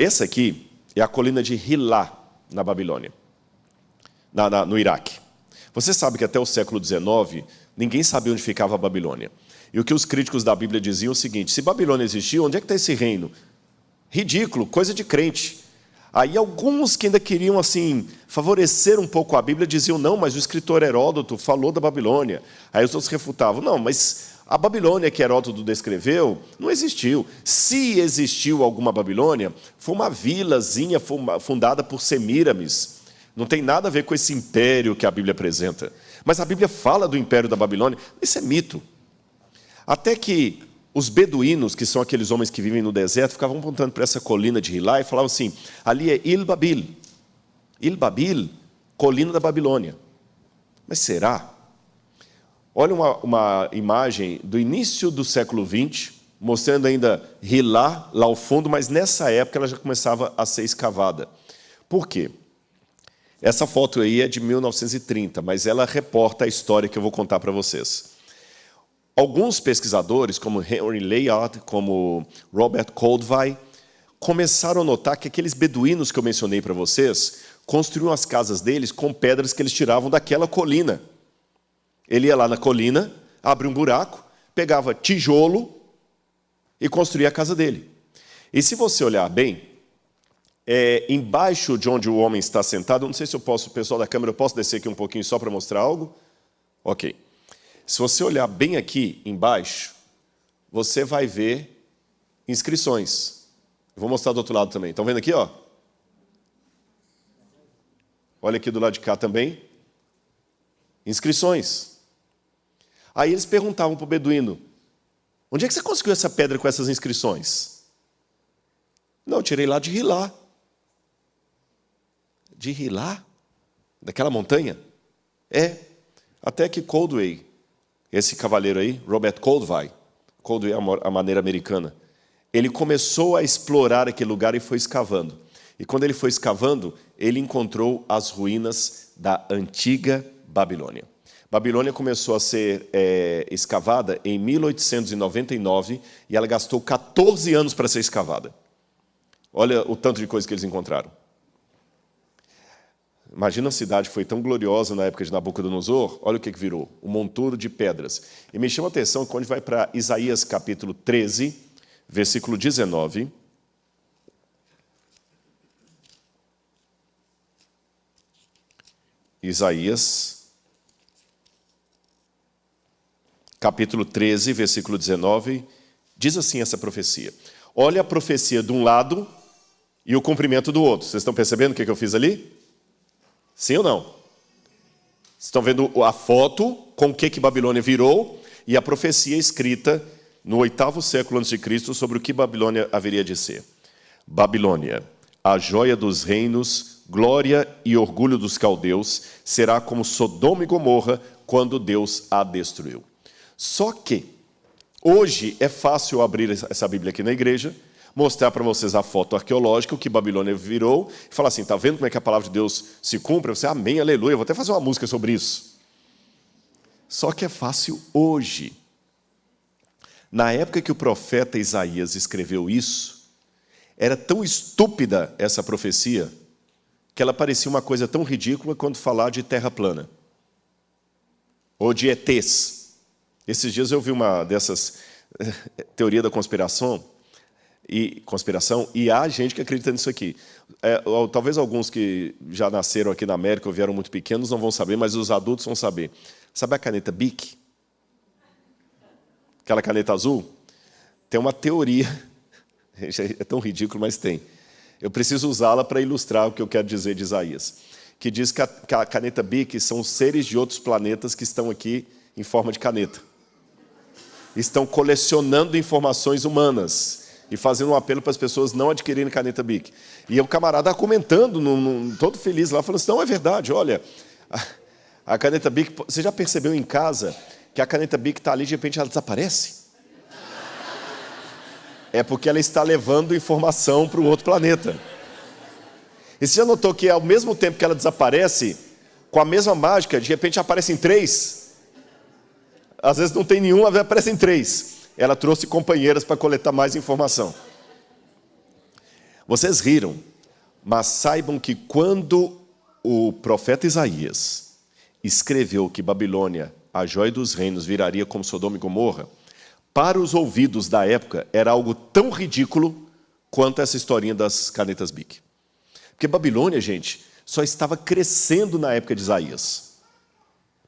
Essa aqui é a colina de Hilá, na Babilônia, no Iraque. Você sabe que até o século XIX, ninguém sabia onde ficava a Babilônia. E o que os críticos da Bíblia diziam é o seguinte: se Babilônia existia, onde é que está esse reino? Ridículo, coisa de crente. Aí alguns que ainda queriam assim favorecer um pouco a Bíblia diziam: não, mas o escritor Heródoto falou da Babilônia. Aí os outros refutavam: não, mas a Babilônia que Heródoto descreveu não existiu. Se existiu alguma Babilônia, foi uma vilazinha fundada por Semíramis. Não tem nada a ver com esse império que a Bíblia apresenta. Mas a Bíblia fala do império da Babilônia. Isso é mito. Até que os beduínos, que são aqueles homens que vivem no deserto, ficavam apontando para essa colina de Hilá e falavam assim: ali é Il-Babil. Il-Babil, colina da Babilônia. Mas será? Olha uma imagem do início do século XX, mostrando ainda Hilá lá ao fundo, mas nessa época ela já começava a ser escavada. Por quê? Essa foto aí é de 1930, mas ela reporta a história que eu vou contar para vocês. Alguns pesquisadores, como Henry Layard, como Robert Goldwyn, começaram a notar que aqueles beduínos que eu mencionei para vocês construíam as casas deles com pedras que eles tiravam daquela colina. Ele ia lá na colina, abria um buraco, pegava tijolo e construía a casa dele. E se você olhar bem, embaixo de onde o homem está sentado, não sei se eu posso, pessoal da câmera, eu posso descer aqui um pouquinho só para mostrar algo? Ok. Se você olhar bem aqui embaixo, você vai ver inscrições. Eu vou mostrar do outro lado também. Estão vendo aqui, ó? Olha aqui do lado de cá também. Inscrições. Aí eles perguntavam para o beduíno: onde é que você conseguiu essa pedra com essas inscrições? Não, eu tirei lá de Hilá. De Hilá? Daquela montanha? É. Até que Goldwyn, esse cavaleiro aí, Robert Goldwyn é a maneira americana, ele começou a explorar aquele lugar e foi escavando. E quando ele foi escavando, ele encontrou as ruínas da antiga Babilônia. Babilônia começou a ser escavada em 1899 e ela gastou 14 anos para ser escavada. Olha o tanto de coisa que eles encontraram. Imagina a cidade que foi tão gloriosa na época de Nabucodonosor, olha o que virou, um monturo de pedras. E me chama a atenção quando vai para Isaías capítulo 13, versículo 19. Isaías, capítulo 13, versículo 19, diz assim essa profecia: olha a profecia de um lado e o cumprimento do outro. Vocês estão percebendo o que eu fiz ali? Sim ou não? Vocês estão vendo a foto com o que Babilônia virou e a profecia escrita no 8º século a.C. sobre o que Babilônia haveria de ser. Babilônia, a joia dos reinos, glória e orgulho dos caldeus, será como Sodoma e Gomorra quando Deus a destruiu. Só que hoje é fácil abrir essa Bíblia aqui na igreja, mostrar para vocês a foto arqueológica, o que Babilônia virou, e falar assim: está vendo como é que a palavra de Deus se cumpre? Você, amém, aleluia, vou até fazer uma música sobre isso. Só que é fácil hoje. Na época que o profeta Isaías escreveu isso, era tão estúpida essa profecia, que ela parecia uma coisa tão ridícula quanto falar de terra plana, ou de ETs. Esses dias eu vi uma dessas teoria da conspiração, e há gente que acredita nisso aqui. Talvez alguns que já nasceram aqui na América ou vieram muito pequenos não vão saber, mas os adultos vão saber. Sabe a caneta Bic? Aquela caneta azul? Tem uma teoria, é tão ridículo, mas tem. Eu preciso usá-la para ilustrar o que eu quero dizer de Isaías. Que diz que a caneta Bic são seres de outros planetas que estão aqui em forma de caneta. Estão colecionando informações humanas e fazendo um apelo para as pessoas não adquirirem caneta Bic. E o camarada comentando, todo feliz lá, falando assim: não, é verdade, olha, a caneta Bic, você já percebeu em casa que a caneta Bic está ali e de repente ela desaparece? É porque ela está levando informação para o outro planeta. E você já notou que ao mesmo tempo que ela desaparece, com a mesma mágica, de repente aparecem 3? Às vezes não tem nenhum, às vezes aparecem 3. Ela trouxe companheiras para coletar mais informação. Vocês riram, mas saibam que quando o profeta Isaías escreveu que Babilônia, a joia dos reinos, viraria como Sodoma e Gomorra, para os ouvidos da época era algo tão ridículo quanto essa historinha das canetas Bic. Porque Babilônia, gente, só estava crescendo na época de Isaías.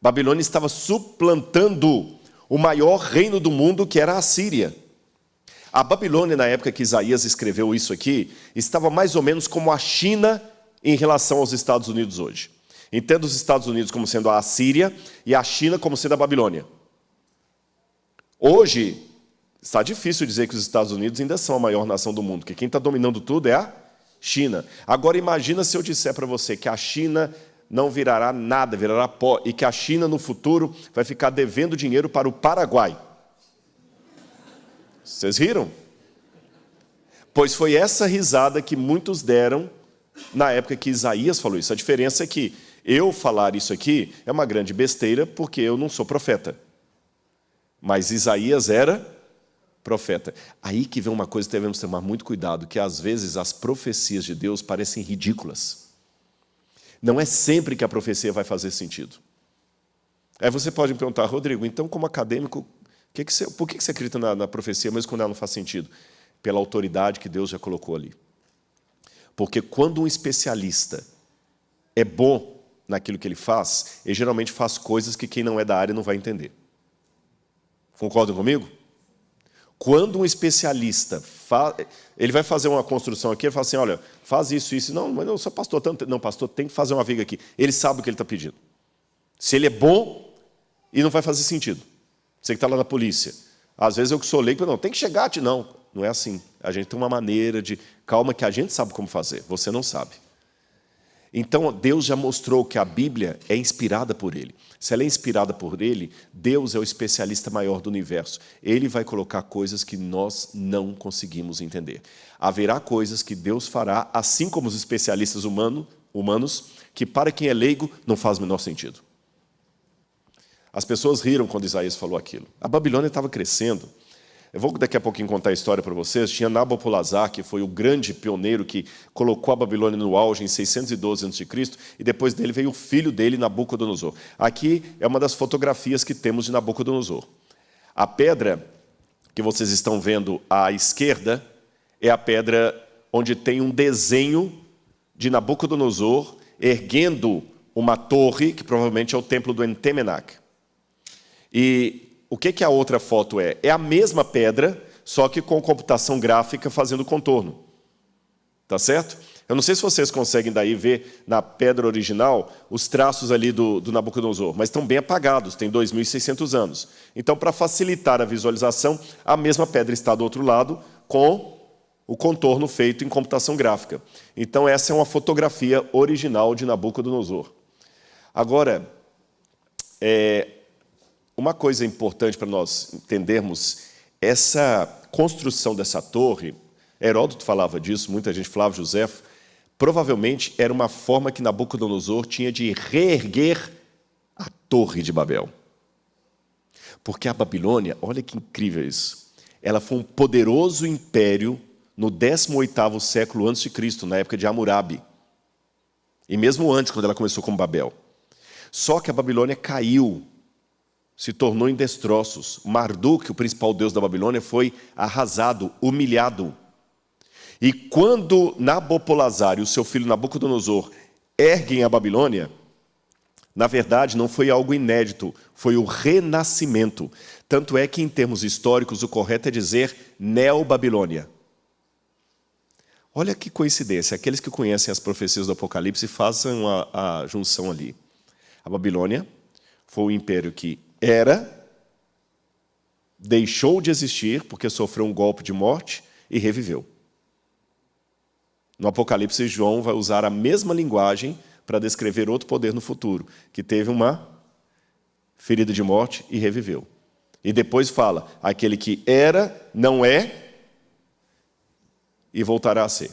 Babilônia estava suplantando o maior reino do mundo, que era a Assíria. A Babilônia, na época que Isaías escreveu isso aqui, estava mais ou menos como a China em relação aos Estados Unidos hoje. Entenda os Estados Unidos como sendo a Assíria e a China como sendo a Babilônia. Hoje, está difícil dizer que os Estados Unidos ainda são a maior nação do mundo, porque quem está dominando tudo é a China. Agora imagina se eu disser para você que a China não virará nada, virará pó, e que a China no futuro vai ficar devendo dinheiro para o Paraguai. Vocês riram? Pois foi essa risada que muitos deram na época que Isaías falou isso. A diferença é que eu falar isso aqui é uma grande besteira, porque eu não sou profeta. Mas Isaías era profeta. Aí que vem uma coisa que devemos tomar muito cuidado, que às vezes as profecias de Deus parecem ridículas. Não é sempre que a profecia vai fazer sentido. Aí você pode me perguntar, Rodrigo, então como acadêmico, por que você acredita na profecia, mesmo quando ela não faz sentido? Pela autoridade que Deus já colocou ali. Porque quando um especialista é bom naquilo que ele faz, ele geralmente faz coisas que quem não é da área não vai entender. Concordam comigo? Quando um especialista, ele vai fazer uma construção aqui, ele fala assim, olha, faz isso, isso. Não, mas não sou pastor, não, pastor, tem que fazer uma viga aqui. Ele sabe o que ele está pedindo. Se ele é bom, e não vai fazer sentido. Você que está lá na polícia. Às vezes eu que sou leigo, não, tem que chegar, não é assim. A gente tem uma maneira de, calma, que a gente sabe como fazer, você não sabe. Então, Deus já mostrou que a Bíblia é inspirada por Ele. Se ela é inspirada por Ele, Deus é o especialista maior do universo. Ele vai colocar coisas que nós não conseguimos entender. Haverá coisas que Deus fará, assim como os especialistas humanos, que para quem é leigo não faz o menor sentido. As pessoas riram quando Isaías falou aquilo. A Babilônia estava crescendo. Eu vou daqui a pouquinho contar a história para vocês. Tinha Nabopolassar, que foi o grande pioneiro que colocou a Babilônia no auge em 612 a.C., e depois dele veio o filho dele, Nabucodonosor. Aqui é uma das fotografias que temos de Nabucodonosor. A pedra que vocês estão vendo à esquerda é a pedra onde tem um desenho de Nabucodonosor erguendo uma torre, que provavelmente é o templo do Entemenac. E o que a outra foto é? É a mesma pedra, só que com computação gráfica fazendo contorno. Tá certo? Eu não sei se vocês conseguem daí ver na pedra original os traços ali do Nabucodonosor, mas estão bem apagados, tem 2.600 anos. Então, para facilitar a visualização, a mesma pedra está do outro lado com o contorno feito em computação gráfica. Então, essa é uma fotografia original de Nabucodonosor. Agora, uma coisa importante para nós entendermos, essa construção dessa torre, Heródoto falava disso, muita gente, Flávio Josefo, provavelmente era uma forma que Nabucodonosor tinha de reerguer a Torre de Babel. Porque a Babilônia, olha que incrível isso, ela foi um poderoso império no 18º século a.C., na época de Hammurabi. E mesmo antes, quando ela começou como Babel. Só que a Babilônia caiu, se tornou em destroços. Marduk, o principal deus da Babilônia, foi arrasado, humilhado. E quando Nabopolassar e o seu filho Nabucodonosor erguem a Babilônia, na verdade não foi algo inédito, foi o renascimento. Tanto é que, em termos históricos, o correto é dizer Neobabilônia. Olha que coincidência, aqueles que conhecem as profecias do Apocalipse façam a junção ali. A Babilônia foi o império que era, deixou de existir porque sofreu um golpe de morte e reviveu. No Apocalipse, João vai usar a mesma linguagem para descrever outro poder no futuro, que teve uma ferida de morte e reviveu. E depois fala, aquele que era, não é e voltará a ser.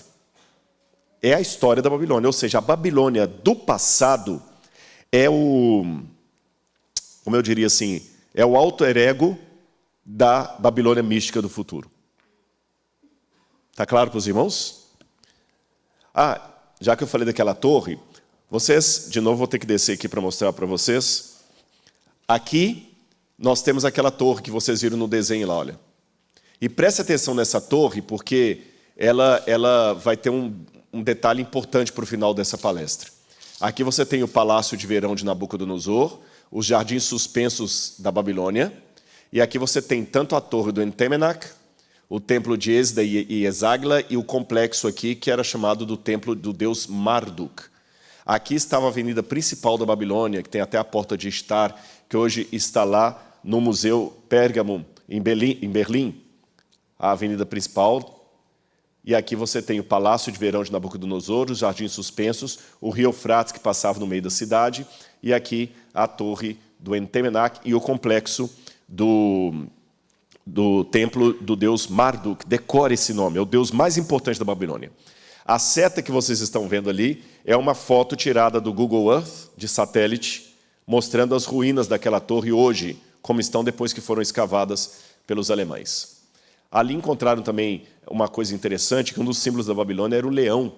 É a história da Babilônia, ou seja, a Babilônia do passado é como eu diria assim, é o alter ego da Babilônia mística do futuro. Está claro para os irmãos? Já que eu falei daquela torre, vocês, de novo, vou ter que descer aqui para mostrar para vocês. Aqui, nós temos aquela torre que vocês viram no desenho lá, olha. E preste atenção nessa torre, porque ela vai ter um detalhe importante para o final dessa palestra. Aqui você tem o Palácio de Verão de Nabucodonosor, os Jardins Suspensos da Babilônia, e aqui você tem tanto a torre do Entemenac, o templo de Esda e Esagla, e o complexo aqui, que era chamado do templo do deus Marduk. Aqui estava a avenida principal da Babilônia, que tem até a porta de Estar, que hoje está lá no Museu Pérgamo, em Berlim, a avenida principal. E aqui você tem o Palácio de Verão de Nabucodonosor, os Jardins Suspensos, o rio Eufrates, que passava no meio da cidade, e aqui a torre do Entemenac e o complexo do templo do deus Marduk. Decore esse nome, é o deus mais importante da Babilônia. A seta que vocês estão vendo ali é uma foto tirada do Google Earth, de satélite, mostrando as ruínas daquela torre hoje, como estão depois que foram escavadas pelos alemães. Ali encontraram também uma coisa interessante, que um dos símbolos da Babilônia era o leão.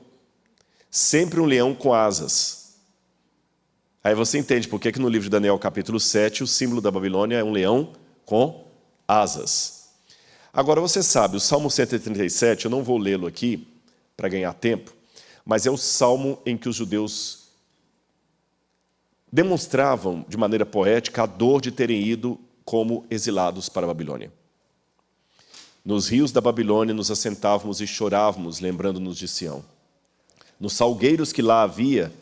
Sempre um leão com asas. Aí você entende por que no livro de Daniel, capítulo 7, o símbolo da Babilônia é um leão com asas. Agora, você sabe, o Salmo 137, eu não vou lê-lo aqui para ganhar tempo, mas é o salmo em que os judeus demonstravam, de maneira poética, a dor de terem ido como exilados para a Babilônia. Nos rios da Babilônia nos assentávamos e chorávamos, lembrando-nos de Sião. Nos salgueiros que lá havia,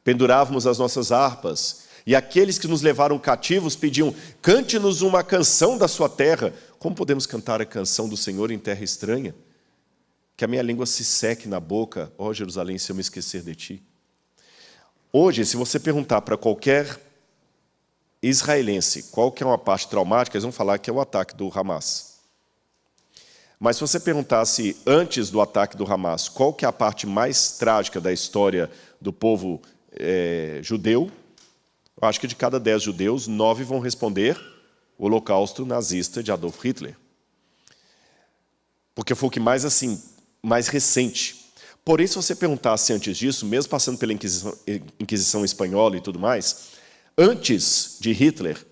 pendurávamos as nossas harpas, e aqueles que nos levaram cativos pediam: cante-nos uma canção da sua terra. Como podemos cantar a canção do Senhor em terra estranha? Que a minha língua se seque na boca, ó Jerusalém, se eu me esquecer de ti. Hoje, se você perguntar para qualquer israelense qual que é uma parte traumática, eles vão falar que é o ataque do Hamas. Mas se você perguntasse antes do ataque do Hamas, qual que é a parte mais trágica da história do povo judeu, eu acho que de cada 10 judeus, 9 vão responder o Holocausto nazista de Adolf Hitler. Porque foi o que mais recente. Porém, se você perguntasse antes disso, mesmo passando pela Inquisição espanhola e tudo mais, antes de Hitler,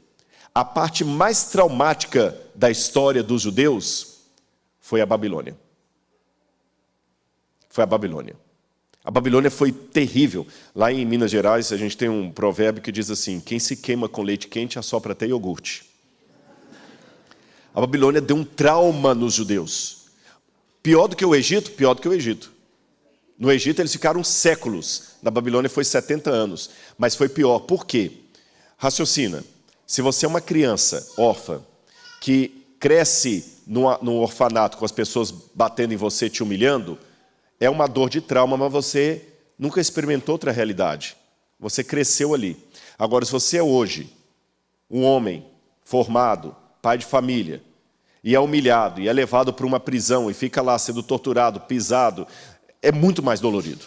a parte mais traumática da história dos judeus foi a Babilônia. Foi a Babilônia. A Babilônia foi terrível. Lá em Minas Gerais, a gente tem um provérbio que diz assim: quem se queima com leite quente assopra até iogurte. A Babilônia deu um trauma nos judeus. Pior do que o Egito? Pior do que o Egito. No Egito eles ficaram séculos. Na Babilônia foi 70 anos. Mas foi pior. Por quê? Raciocina. Se você é uma criança órfã que cresce num orfanato com as pessoas batendo em você, te humilhando, é uma dor de trauma, mas você nunca experimentou outra realidade. Você cresceu ali. Agora, se você é hoje um homem formado, pai de família, e é humilhado, e é levado para uma prisão, e fica lá sendo torturado, pisado, é muito mais dolorido.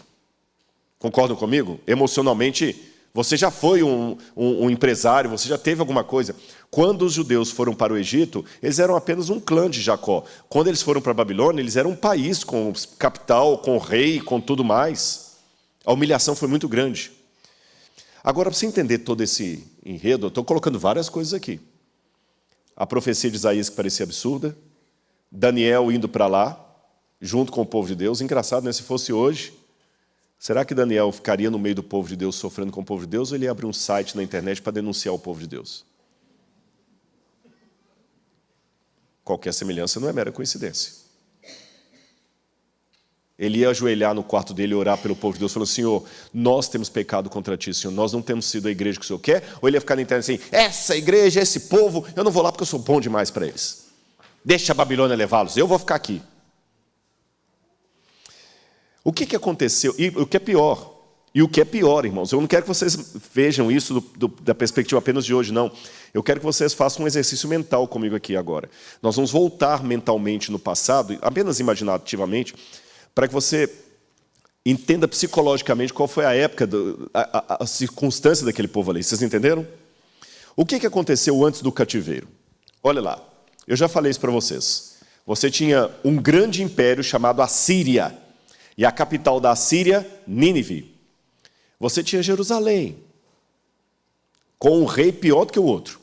Concordam comigo? Emocionalmente, você já foi um empresário, você já teve alguma coisa. Quando os judeus foram para o Egito, eles eram apenas um clã de Jacó. Quando eles foram para a Babilônia, eles eram um país com capital, com rei, com tudo mais. A humilhação foi muito grande. Agora, para você entender todo esse enredo, eu estou colocando várias coisas aqui. A profecia de Isaías, que parecia absurda. Daniel indo para lá, junto com o povo de Deus. Engraçado, né? Se fosse hoje, será que Daniel ficaria no meio do povo de Deus, sofrendo com o povo de Deus, ou ele ia abrir um site na internet para denunciar o povo de Deus? Qualquer semelhança não é mera coincidência. Ele ia ajoelhar no quarto dele e orar pelo povo de Deus, falando: Senhor, nós temos pecado contra ti, Senhor, nós não temos sido a igreja que o Senhor quer. Ou ele ia ficar na internet assim: essa igreja, esse povo, eu não vou lá porque eu sou bom demais para eles. Deixa a Babilônia levá-los, eu vou ficar aqui. O que aconteceu? E o que é pior, irmãos, eu não quero que vocês vejam isso da perspectiva apenas de hoje, não. Eu quero que vocês façam um exercício mental comigo aqui agora. Nós vamos voltar mentalmente no passado, apenas imaginativamente, para que você entenda psicologicamente qual foi a época, a circunstância daquele povo ali. Vocês entenderam? O que aconteceu antes do cativeiro? Olha lá, eu já falei isso para vocês. Você tinha um grande império chamado Assíria. E a capital da Assíria, Nínive. Você tinha Jerusalém, com um rei pior do que o outro.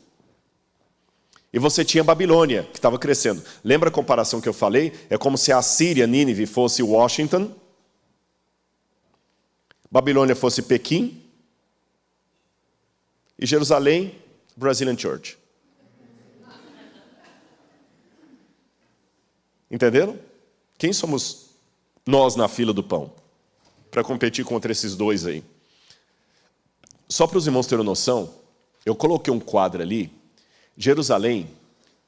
E você tinha Babilônia, que estava crescendo. Lembra a comparação que eu falei? É como se a Assíria, Nínive, fosse Washington, Babilônia fosse Pequim, e Jerusalém, Brazilian Church. Entenderam? Quem somos nós na fila do pão? Para competir contra esses dois aí. Só para os irmãos terem noção, eu coloquei um quadro ali. Jerusalém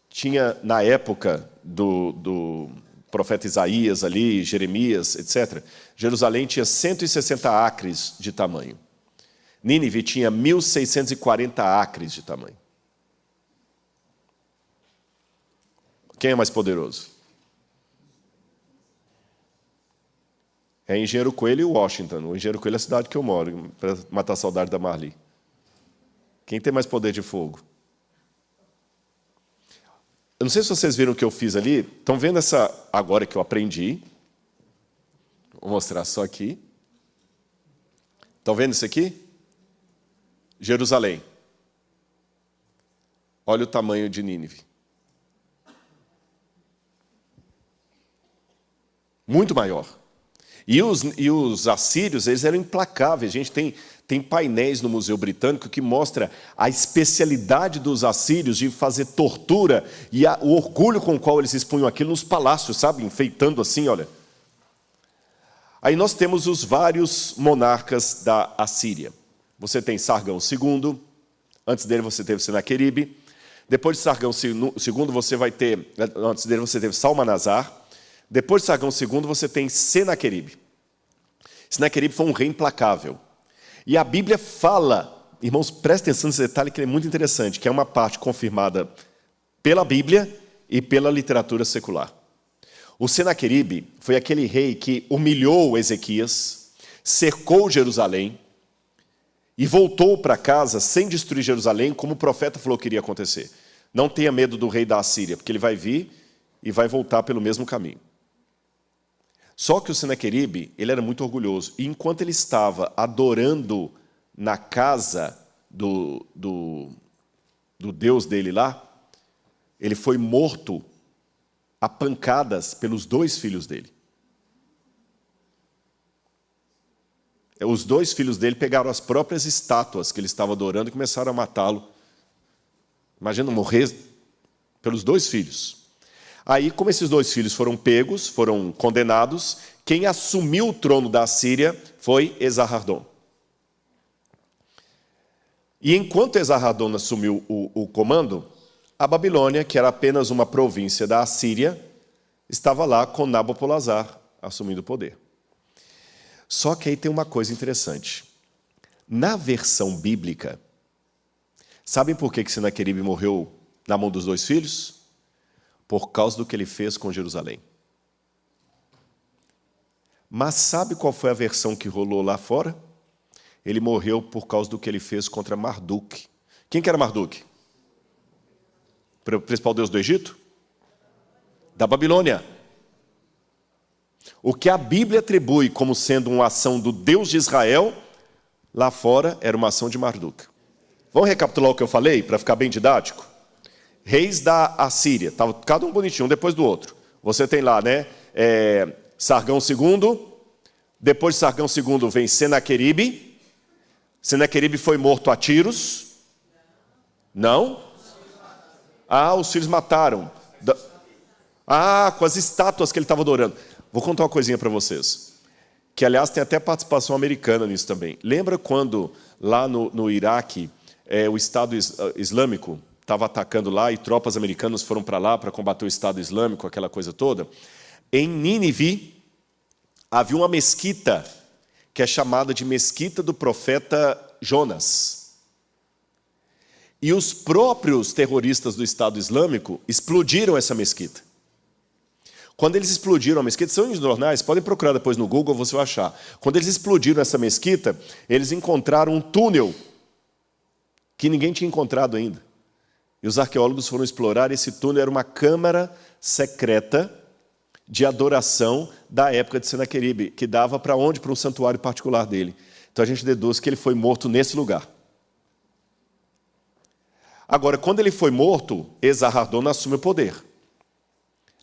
tinha, na época do profeta Isaías ali, Jeremias, etc., Jerusalém tinha 160 acres de tamanho. Nínive tinha 1.640 acres de tamanho. Quem é mais poderoso? É Engenheiro Coelho e Washington. O Engenheiro Coelho é a cidade que eu moro, para matar a saudade da Marli. Quem tem mais poder de fogo? Eu não sei se vocês viram o que eu fiz ali. Estão vendo essa agora que eu aprendi? Vou mostrar só aqui. Estão vendo isso aqui? Jerusalém. Olha o tamanho de Nínive. Muito maior. E os assírios, eles eram implacáveis. A gente tem painéis no Museu Britânico que mostra a especialidade dos assírios de fazer tortura e o orgulho com o qual eles expunham aquilo nos palácios, sabe? Enfeitando assim, olha. Aí nós temos os vários monarcas da Assíria. Você tem Sargão II, antes dele você teve Senaqueribe. Depois de Sargão II, você vai ter, antes dele você teve Salmanasar. Depois de Sargão II, você tem Senaqueribe. Senaqueribe foi um rei implacável. E a Bíblia fala, irmãos, prestem atenção nesse detalhe que é muito interessante, que é uma parte confirmada pela Bíblia e pela literatura secular. O Senaqueribe foi aquele rei que humilhou Ezequias, cercou Jerusalém e voltou para casa sem destruir Jerusalém, como o profeta falou que iria acontecer. Não tenha medo do rei da Assíria, porque ele vai vir e vai voltar pelo mesmo caminho. Só que o Senaqueribe, ele era muito orgulhoso. E enquanto ele estava adorando na casa do Deus dele lá, ele foi morto a pancadas pelos 2 filhos dele. Os 2 filhos dele pegaram as próprias estátuas que ele estava adorando e começaram a matá-lo. Imagina morrer pelos 2 filhos. Aí, como esses 2 filhos foram pegos, foram condenados, quem assumiu o trono da Síria foi Esarhadon. E enquanto Esarhadon assumiu o comando, a Babilônia, que era apenas uma província da Assíria, estava lá com Nabopolassar assumindo o poder. Só que aí tem uma coisa interessante. Na versão bíblica, sabem por que Senaqueribe morreu na mão dos 2 filhos? Por causa do que ele fez com Jerusalém. Mas sabe qual foi a versão que rolou lá fora? Ele morreu por causa do que ele fez contra Marduk. Quem que era Marduk? O principal deus do Egito? Da Babilônia. O que a Bíblia atribui como sendo uma ação do Deus de Israel, lá fora era uma ação de Marduk. Vamos recapitular o que eu falei, para ficar bem didático? Reis da Assíria, estava cada um bonitinho, um depois do outro. Você tem lá, né? Sargão II, depois de Sargão II vem Senaqueribe. Senaqueribe foi morto a tiros. Não? Os filhos mataram. Com as estátuas que ele estava adorando. Vou contar uma coisinha para vocês. Que, aliás, tem até participação americana nisso também. Lembra quando, lá no Iraque, o Estado Islâmico estava atacando lá e tropas americanas foram para lá para combater o Estado Islâmico, aquela coisa toda? Em Nínive, havia uma mesquita que é chamada de Mesquita do Profeta Jonas. E os próprios terroristas do Estado Islâmico explodiram essa mesquita. Quando eles explodiram a mesquita, são os jornais, podem procurar depois no Google, você vai achar. Quando eles explodiram essa mesquita, eles encontraram um túnel que ninguém tinha encontrado ainda. E os arqueólogos foram explorar, esse túnel era uma câmara secreta de adoração da época de Senaqueribe, que dava para onde? Para um santuário particular dele. Então a gente deduz que ele foi morto nesse lugar. Agora, quando ele foi morto, Esarhaddon assume o poder.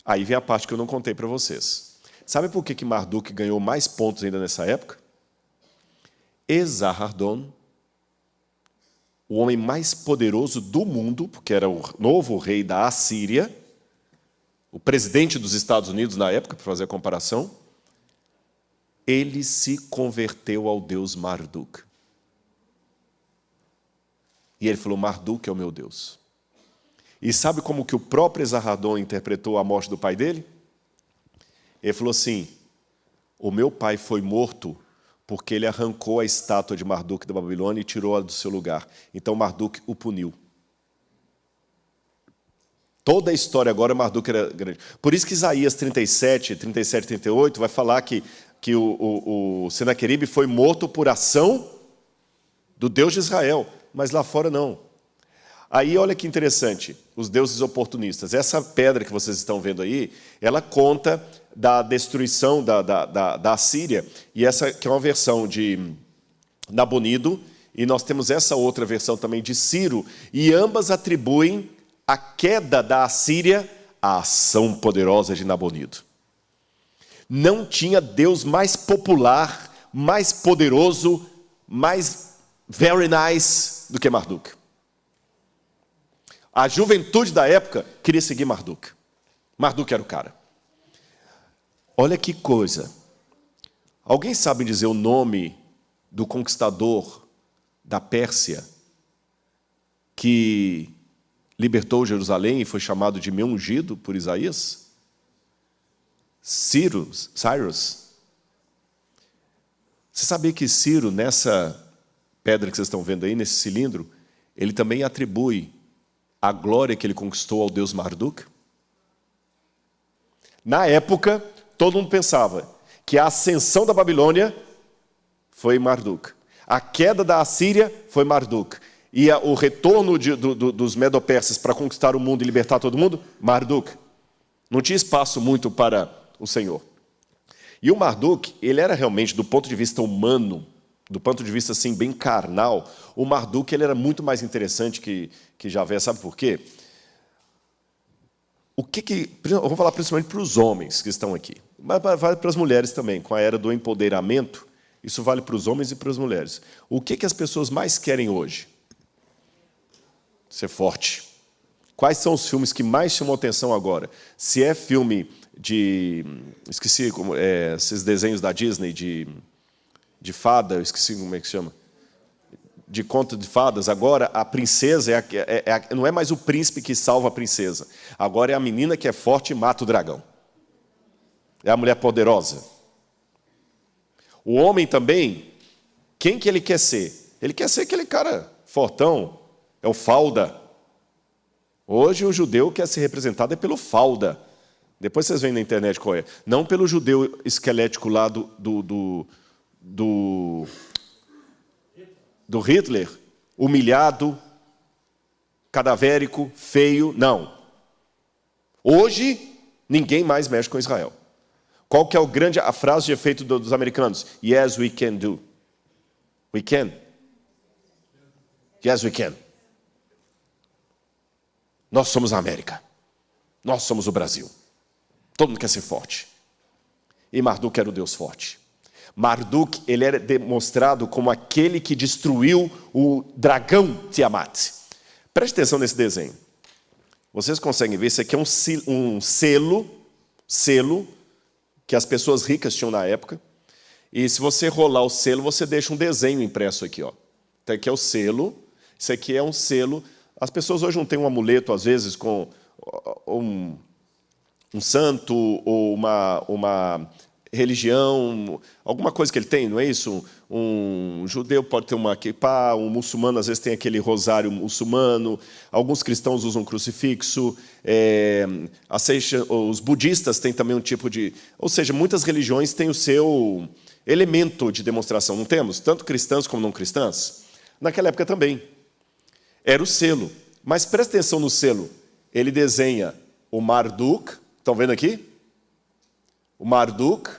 Aí vem a parte que eu não contei para vocês. Sabe por que Marduk ganhou mais pontos ainda nessa época? Esarhaddon, o homem mais poderoso do mundo, porque era o novo rei da Assíria, o presidente dos Estados Unidos na época, para fazer a comparação, ele se converteu ao deus Marduk. E ele falou, Marduk é o meu Deus. E sabe como que o próprio Esarhaddon interpretou a morte do pai dele? Ele falou assim, o meu pai foi morto porque ele arrancou a estátua de Marduk da Babilônia e tirou-a do seu lugar. Então Marduk o puniu. Toda a história agora, Marduk era grande. Por isso que Isaías 37, 38, vai falar que o Senaqueribe foi morto por ação do Deus de Israel, mas lá fora não. Aí olha que interessante, os deuses oportunistas. Essa pedra que vocês estão vendo aí, ela conta da destruição da Assíria, e essa que é uma versão de Nabonido, e nós temos essa outra versão também de Ciro, e ambas atribuem a queda da Assíria à ação poderosa de Nabonido. Não tinha Deus mais popular, mais poderoso, mais very nice do que Marduk. A juventude da época queria seguir Marduk. Marduk era o cara. Olha que coisa. Alguém sabe dizer o nome do conquistador da Pérsia que libertou Jerusalém e foi chamado de meu ungido por Isaías? Cyrus. Você sabia que Ciro, nessa pedra que vocês estão vendo aí, nesse cilindro, ele também atribui a glória que ele conquistou ao deus Marduk? Na época, todo mundo pensava que a ascensão da Babilônia foi Marduk. A queda da Assíria foi Marduk. E o retorno dos Medo-Persas para conquistar o mundo e libertar todo mundo? Marduk. Não tinha espaço muito para o Senhor. E o Marduk, ele era realmente, do ponto de vista humano, do ponto de vista assim, bem carnal, o Marduk ele era muito mais interessante que Javé. Sabe por quê? Eu vou falar principalmente para os homens que estão aqui, mas vale para as mulheres também. Com a era do empoderamento, isso vale para os homens e para as mulheres. O que as pessoas mais querem hoje? Ser forte. Quais são os filmes que mais chamam atenção agora? Se é filme de... Esqueci esses desenhos da Disney de fada, eu esqueci como é que chama. De conto de fadas. Agora a princesa não é mais o príncipe que salva a princesa. Agora é a menina que é forte e mata o dragão. É a mulher poderosa. O homem também, quem que ele quer ser? Ele quer ser aquele cara fortão, é o falda. Hoje o judeu quer ser representado pelo falda. Depois vocês veem na internet qual é. Não pelo judeu esquelético lá do Hitler, humilhado, cadavérico, feio, não. Hoje, ninguém mais mexe com Israel. Qual que é a frase de efeito dos americanos? Yes, we can do. We can. Yes, we can. Nós somos a América. Nós somos o Brasil. Todo mundo quer ser forte. E Marduk era o Deus forte. Marduk, ele era demonstrado como aquele que destruiu o dragão Tiamat. Preste atenção nesse desenho. Vocês conseguem ver, isso aqui é um selo que as pessoas ricas tinham na época. E se você rolar o selo, você deixa um desenho impresso aqui. Ó. Então aqui é o selo, isso aqui é um selo. As pessoas hoje não têm um amuleto, às vezes, com um santo ou uma religião, alguma coisa que ele tem, não é isso? Um judeu pode ter uma kippá, um muçulmano às vezes tem aquele rosário muçulmano, alguns cristãos usam crucifixo, os budistas têm também um tipo de... Ou seja, muitas religiões têm o seu elemento de demonstração, não temos? Tanto cristãs como não cristãs. Naquela época também. Era o selo. Mas presta atenção no selo. Ele desenha o Marduk, estão vendo aqui? o Marduk,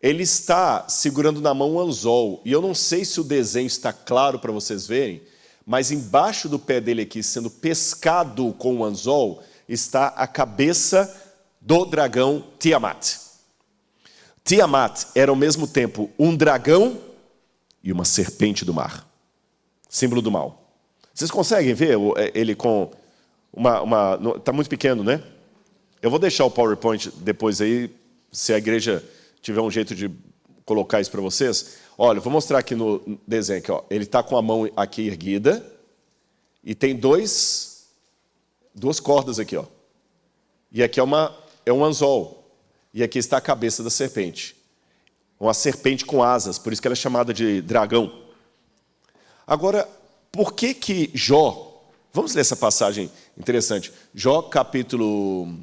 ele está segurando na mão um anzol. E eu não sei se o desenho está claro para vocês verem, mas embaixo do pé dele aqui, sendo pescado com o anzol, está a cabeça do dragão Tiamat. Tiamat era ao mesmo tempo um dragão e uma serpente do mar. Símbolo do mal. Vocês conseguem ver ele com uma... Está muito pequeno, né? Eu vou deixar o PowerPoint depois aí, se a igreja tiver um jeito de colocar isso para vocês. Olha, eu vou mostrar aqui no desenho. Aqui, ó. Ele está com a mão aqui erguida e tem duas cordas aqui. Ó. E aqui é um anzol. E aqui está a cabeça da serpente. Uma serpente com asas, por isso que ela é chamada de dragão. Agora, por que Jó... Vamos ler essa passagem interessante. Jó, capítulo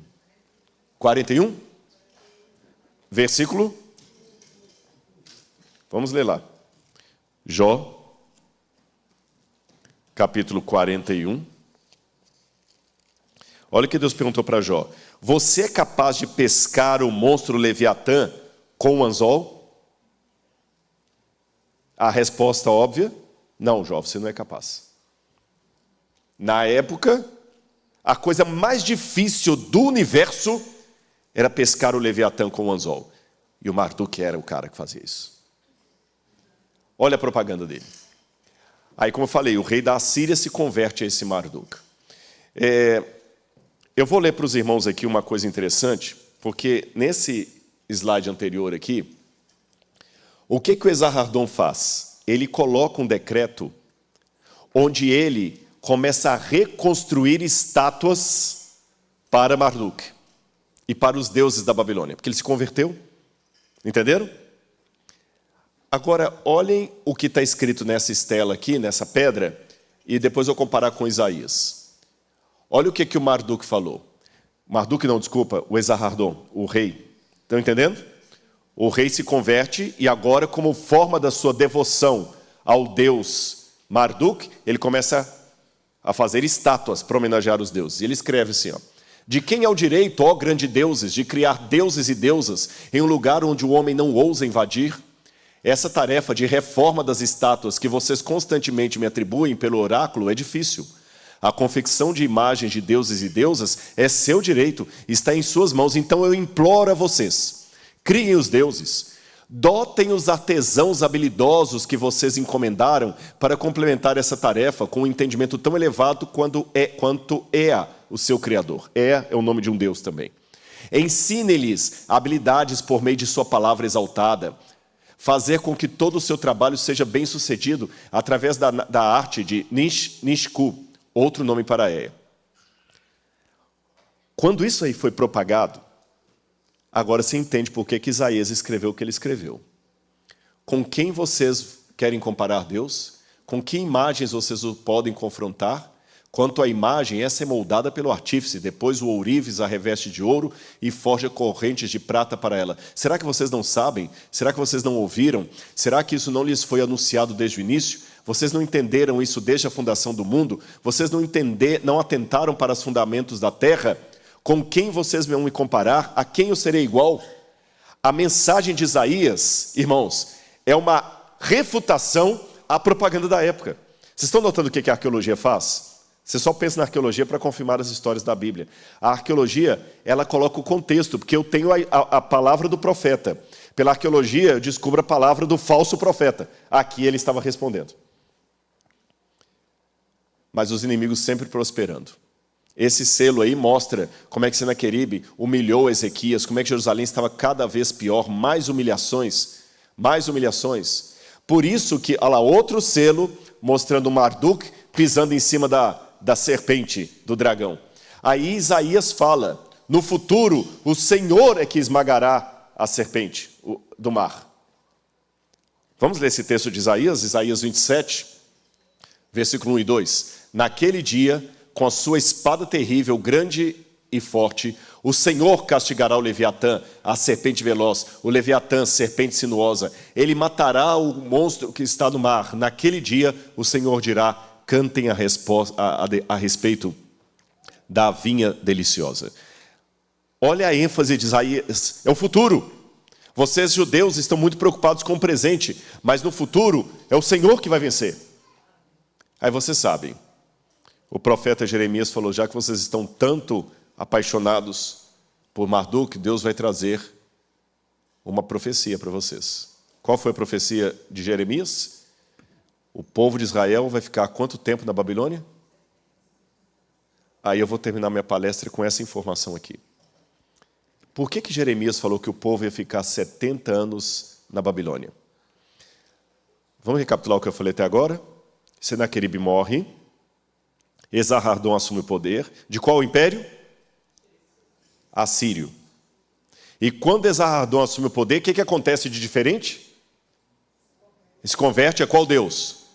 41, versículo... Vamos ler lá. Jó, capítulo 41. Olha o que Deus perguntou para Jó. Você é capaz de pescar o monstro Leviatã com um anzol? A resposta óbvia, não, Jó, você não é capaz. Na época, a coisa mais difícil do universo era pescar o Leviatã com um anzol. E o Marduk era o cara que fazia isso. Olha a propaganda dele. Aí, como eu falei, o rei da Assíria se converte a esse Marduk. Eu vou ler para os irmãos aqui uma coisa interessante, porque nesse slide anterior aqui, o que o Esarhaddon faz? Ele coloca um decreto onde ele começa a reconstruir estátuas para Marduk e para os deuses da Babilônia, porque ele se converteu. Entenderam? Agora, olhem o que está escrito nessa estela aqui, nessa pedra, e depois eu vou comparar com Isaías. Olha o que o Marduk falou. Marduk não, desculpa, o Esarhaddon, o rei. Estão entendendo? O rei se converte e agora, como forma da sua devoção ao deus Marduk, ele começa a fazer estátuas para homenagear os deuses. E ele escreve assim, ó. De quem é o direito, ó grande deuses, de criar deuses e deusas em um lugar onde o homem não ousa invadir? Essa tarefa de reforma das estátuas que vocês constantemente me atribuem pelo oráculo é difícil. A confecção de imagens de deuses e deusas é seu direito, está em suas mãos. Então eu imploro a vocês, criem os deuses, dotem os artesãos habilidosos que vocês encomendaram para complementar essa tarefa com um entendimento tão elevado quanto Ea, o seu Criador. Ea é o nome de um deus também. Ensine-lhes habilidades por meio de sua palavra exaltada, fazer com que todo o seu trabalho seja bem sucedido através da arte de Nishku, outro nome para Ea. Quando isso aí foi propagado, agora você entende por que Isaías escreveu o que ele escreveu. Com quem vocês querem comparar Deus? Com que imagens vocês o podem confrontar? Quanto à imagem, essa é moldada pelo artífice, depois o ourives a reveste de ouro e forja correntes de prata para ela. Será que vocês não sabem? Será que vocês não ouviram? Será que isso não lhes foi anunciado desde o início? Vocês não entenderam isso desde a fundação do mundo? Vocês não atentaram para os fundamentos da terra? Com quem vocês vão me comparar? A quem eu serei igual? A mensagem de Isaías, irmãos, é uma refutação à propaganda da época. Vocês estão notando o que a arqueologia faz? Você só pensa na arqueologia para confirmar as histórias da Bíblia. A arqueologia, ela coloca o contexto, porque eu tenho a palavra do profeta. Pela arqueologia, eu descubro a palavra do falso profeta. Aqui ele estava respondendo. Mas os inimigos sempre prosperando. Esse selo aí mostra como é que Senaqueribe humilhou Ezequias, como é que Jerusalém estava cada vez pior, mais humilhações, mais humilhações. Por isso que, olha lá, outro selo mostrando Marduk pisando em cima da serpente, do dragão. Aí Isaías fala, no futuro o Senhor é que esmagará a serpente do mar. Vamos ler esse texto de Isaías, Isaías 27, versículo 1 e 2. Naquele dia, com a sua espada terrível, grande e forte, o Senhor castigará o Leviatã, a serpente veloz, o Leviatã, serpente sinuosa. Ele matará o monstro que está no mar. Naquele dia, o Senhor dirá, cantem a respeito da vinha deliciosa. Olha a ênfase de Isaías, é o futuro. Vocês, judeus, estão muito preocupados com o presente, mas no futuro é o Senhor que vai vencer. Aí vocês sabem, o profeta Jeremias falou, já que vocês estão tanto apaixonados por Marduk, Deus vai trazer uma profecia para vocês. Qual foi a profecia de Jeremias? O povo de Israel vai ficar quanto tempo na Babilônia? Aí eu vou terminar minha palestra com essa informação aqui. Por que Jeremias falou que o povo ia ficar 70 anos na Babilônia? Vamos recapitular o que eu falei até agora? Senaqueribe morre, Esarhadon assume o poder. De qual império? Assírio. E quando Esarhadon assume o poder, o que acontece de diferente? Ele se converte a qual Deus?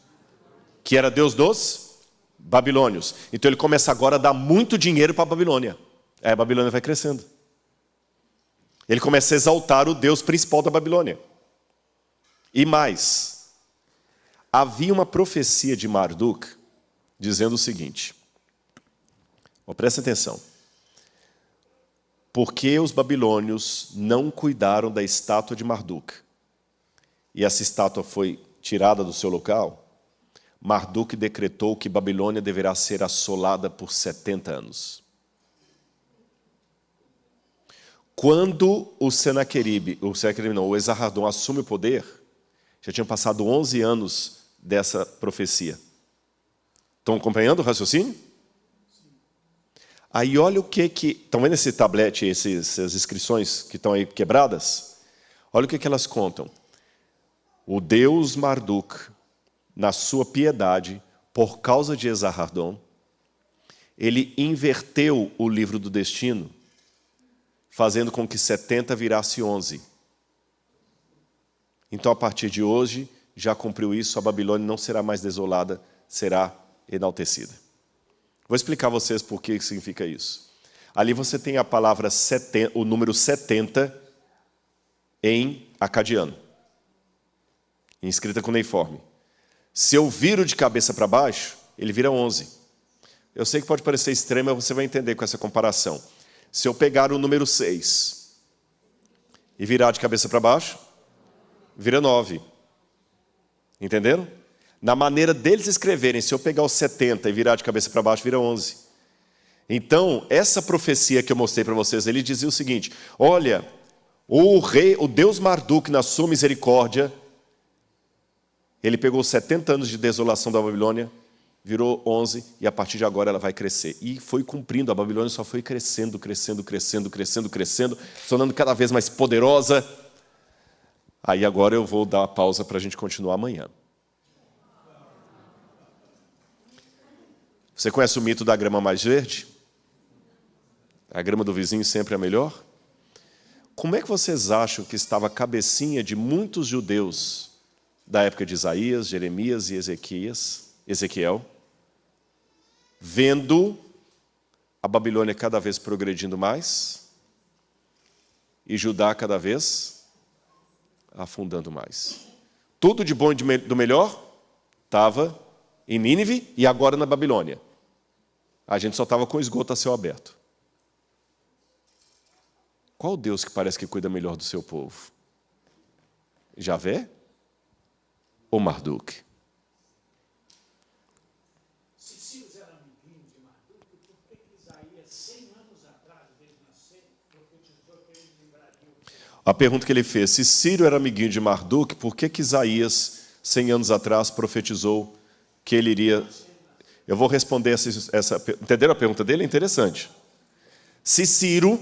Que era Deus dos babilônios. Então ele começa agora a dar muito dinheiro para a Babilônia. Aí a Babilônia vai crescendo. Ele começa a exaltar o Deus principal da Babilônia. E mais, havia uma profecia de Marduk dizendo o seguinte, presta atenção, porque os babilônios não cuidaram da estátua de Marduk, e essa estátua foi tirada do seu local, Marduk decretou que Babilônia deverá ser assolada por 70 anos. Quando o o Esarhadon assume o poder, já tinham passado 11 anos dessa profecia. Estão acompanhando o raciocínio? Aí olha o que... Estão vendo esse tablete, essas inscrições que estão aí quebradas? Olha o que elas contam. O deus Marduk, na sua piedade, por causa de Esarhadon, ele inverteu o livro do destino, fazendo com que 70 virasse 11. Então, a partir de hoje, já cumpriu isso, a Babilônia não será mais desolada, será enaltecida. Vou explicar a vocês por que significa isso. Ali você tem a palavra 70, o número 70 em acadiano, escrita com cuneiforme. Se eu viro de cabeça para baixo, ele vira 11. Eu sei que pode parecer extremo, mas você vai entender com essa comparação. Se eu pegar o número 6 e virar de cabeça para baixo, vira 9. Entenderam? Na maneira deles escreverem, se eu pegar o 70 e virar de cabeça para baixo, vira 11. Então, essa profecia que eu mostrei para vocês, ele dizia o seguinte, olha, o Deus Marduk, na sua misericórdia, ele pegou 70 anos de desolação da Babilônia, virou 11, e a partir de agora ela vai crescer. E foi cumprindo, a Babilônia só foi crescendo, crescendo, crescendo, crescendo, crescendo, se tornando cada vez mais poderosa. Aí agora eu vou dar a pausa para a gente continuar amanhã. Você conhece o mito da grama mais verde? A grama do vizinho sempre é melhor? Como é que vocês acham que estava a cabecinha de muitos judeus da época de Isaías, Jeremias e Ezequiel, vendo a Babilônia cada vez progredindo mais e Judá cada vez afundando mais? Tudo de bom e do melhor estava em Nínive e agora na Babilônia. A gente só estava com o esgoto a céu aberto. Qual Deus que parece que cuida melhor do seu povo? Javé ou Marduk? Se Ciro era amiguinho de Marduk, por que Isaías, 100 anos atrás dele nascer, profetizou que ele livraria o povo? A pergunta que ele fez, se Ciro era amiguinho de Marduk, por que Isaías, 100 anos atrás, profetizou que ele iria... Eu vou responder essa... Entenderam a pergunta dele? É interessante. Se Ciro,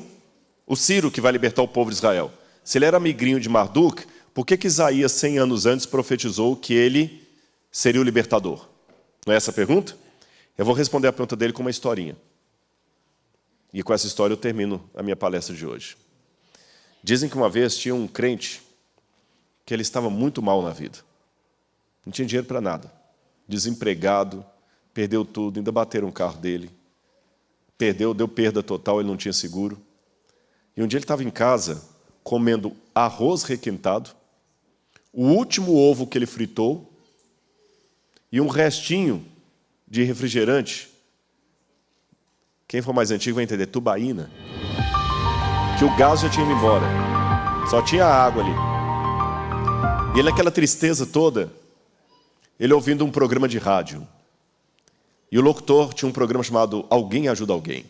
o Ciro que vai libertar o povo de Israel, se ele era amiguinho de Marduk, por que Isaías, 100 anos antes, profetizou que ele seria o libertador? Não é essa a pergunta? Eu vou responder a pergunta dele com uma historinha. E com essa história eu termino a minha palestra de hoje. Dizem que uma vez tinha um crente que ele estava muito mal na vida. Não tinha dinheiro para nada. Desempregado, perdeu tudo, ainda bateram o carro dele. Deu perda total, ele não tinha seguro. E um dia ele estava em casa, comendo arroz requentado, o último ovo que ele fritou e um restinho de refrigerante. Quem for mais antigo vai entender, tubaína, que o gás já tinha ido embora. Só tinha água ali. E ele, naquela tristeza toda, ele ouvindo um programa de rádio. E o locutor tinha um programa chamado Alguém Ajuda Alguém.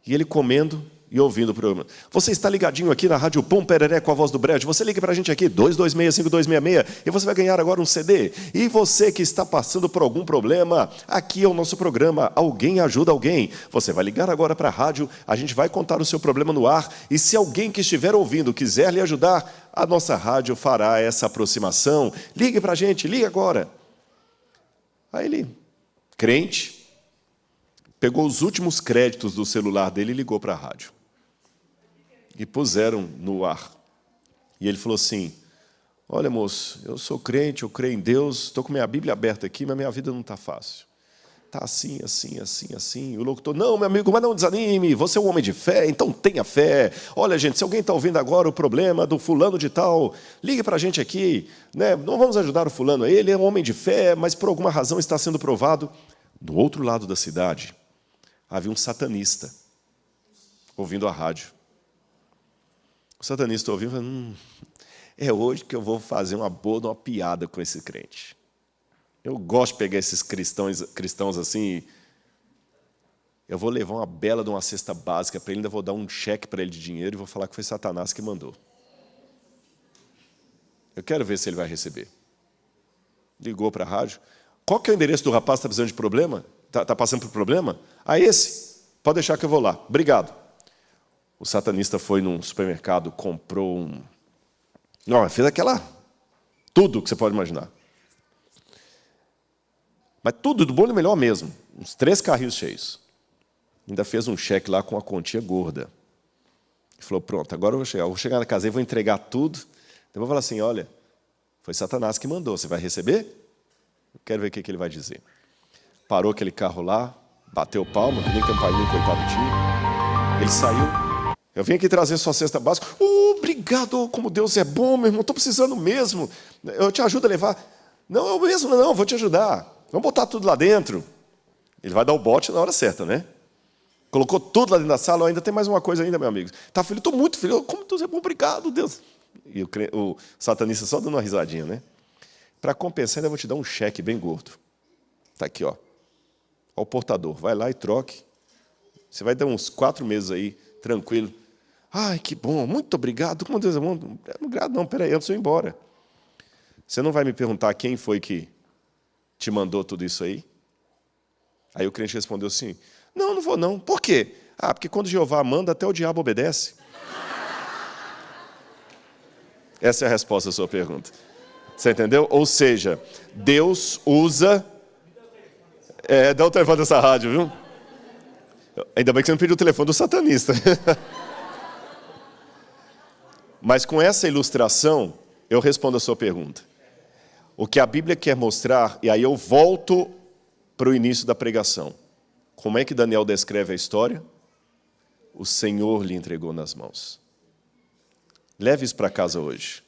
E ele comendo e ouvindo o programa. Você está ligadinho aqui na Rádio Pum Pereré com a voz do Brad. Você liga para a gente aqui, 226-5266, e você vai ganhar agora um CD. E você que está passando por algum problema, aqui é o nosso programa Alguém Ajuda Alguém. Você vai ligar agora para a rádio, a gente vai contar o seu problema no ar, e se alguém que estiver ouvindo quiser lhe ajudar, a nossa rádio fará essa aproximação. Ligue para a gente, ligue agora. Aí ele, crente, pegou os últimos créditos do celular dele e ligou para a rádio. E puseram no ar. E ele falou assim, olha, moço, eu sou crente, eu creio em Deus, estou com minha Bíblia aberta aqui, mas minha vida não está fácil. Está assim, assim, assim, assim. E o locutor, não, meu amigo, mas não desanime, você é um homem de fé, então tenha fé. Olha, gente, se alguém está ouvindo agora o problema do fulano de tal, ligue para a gente aqui. Né? Não vamos ajudar o fulano, ele é um homem de fé, mas por alguma razão está sendo provado. Do outro lado da cidade, havia um satanista ouvindo a rádio. O satanista ouviu e falou, é hoje que eu vou fazer uma boa, uma piada com esse crente. Eu gosto de pegar esses cristãos assim, eu vou levar uma bela de uma cesta básica para ele, ainda vou dar um cheque para ele de dinheiro e vou falar que foi Satanás que mandou. Eu quero ver se ele vai receber. Ligou para a rádio. Qual que é o endereço do rapaz que está precisando de problema? Está passando por problema? Ah, esse? Pode deixar que eu vou lá. Obrigado. O satanista foi num supermercado, comprou um... Não, fez tudo que você pode imaginar. Mas tudo do bom e do melhor mesmo. Uns 3 carrinhos cheios. Ainda fez um cheque lá com uma quantia gorda. Ele falou, pronto, agora eu vou chegar na casa e vou entregar tudo. Eu vou falar assim, olha, foi Satanás que mandou, você vai receber? Eu quero ver o que ele vai dizer. Parou aquele carro lá, bateu palma, que nem campainha, coitado tinha. Ele saiu. Eu vim aqui trazer sua cesta básica. Obrigado, como Deus é bom, meu irmão, estou precisando mesmo. Eu te ajudo a levar. Não, eu mesmo não, vou te ajudar. Vamos botar tudo lá dentro. Ele vai dar o bote na hora certa, né? Colocou tudo lá dentro da sala. Ainda tem mais uma coisa ainda, meu amigo. Tá feliz? Estou muito feliz. Como Deus é bom, obrigado, Deus. E o satanista só dando uma risadinha, né? Para compensar, ainda vou te dar um cheque bem gordo. Está aqui, ó. Ó o portador. Vai lá e troque. Você vai dar uns 4 meses aí, tranquilo. Ai, que bom, muito obrigado. Como Deus é bom. Obrigado, não, peraí, antes de eu ir embora. Você não vai me perguntar quem foi que te mandou tudo isso aí? Aí o crente respondeu assim, não vou não. Por quê? Ah, porque quando Jeová manda, até o diabo obedece. Essa é a resposta à sua pergunta. Você entendeu? Ou seja, Deus usa... dá o telefone dessa rádio, viu? Ainda bem que você não pediu o telefone do satanista. Mas com essa ilustração, eu respondo a sua pergunta. O que a Bíblia quer mostrar, e aí eu volto para o início da pregação. Como é que Daniel descreve a história? O Senhor lhe entregou nas mãos. Leve isso para casa hoje.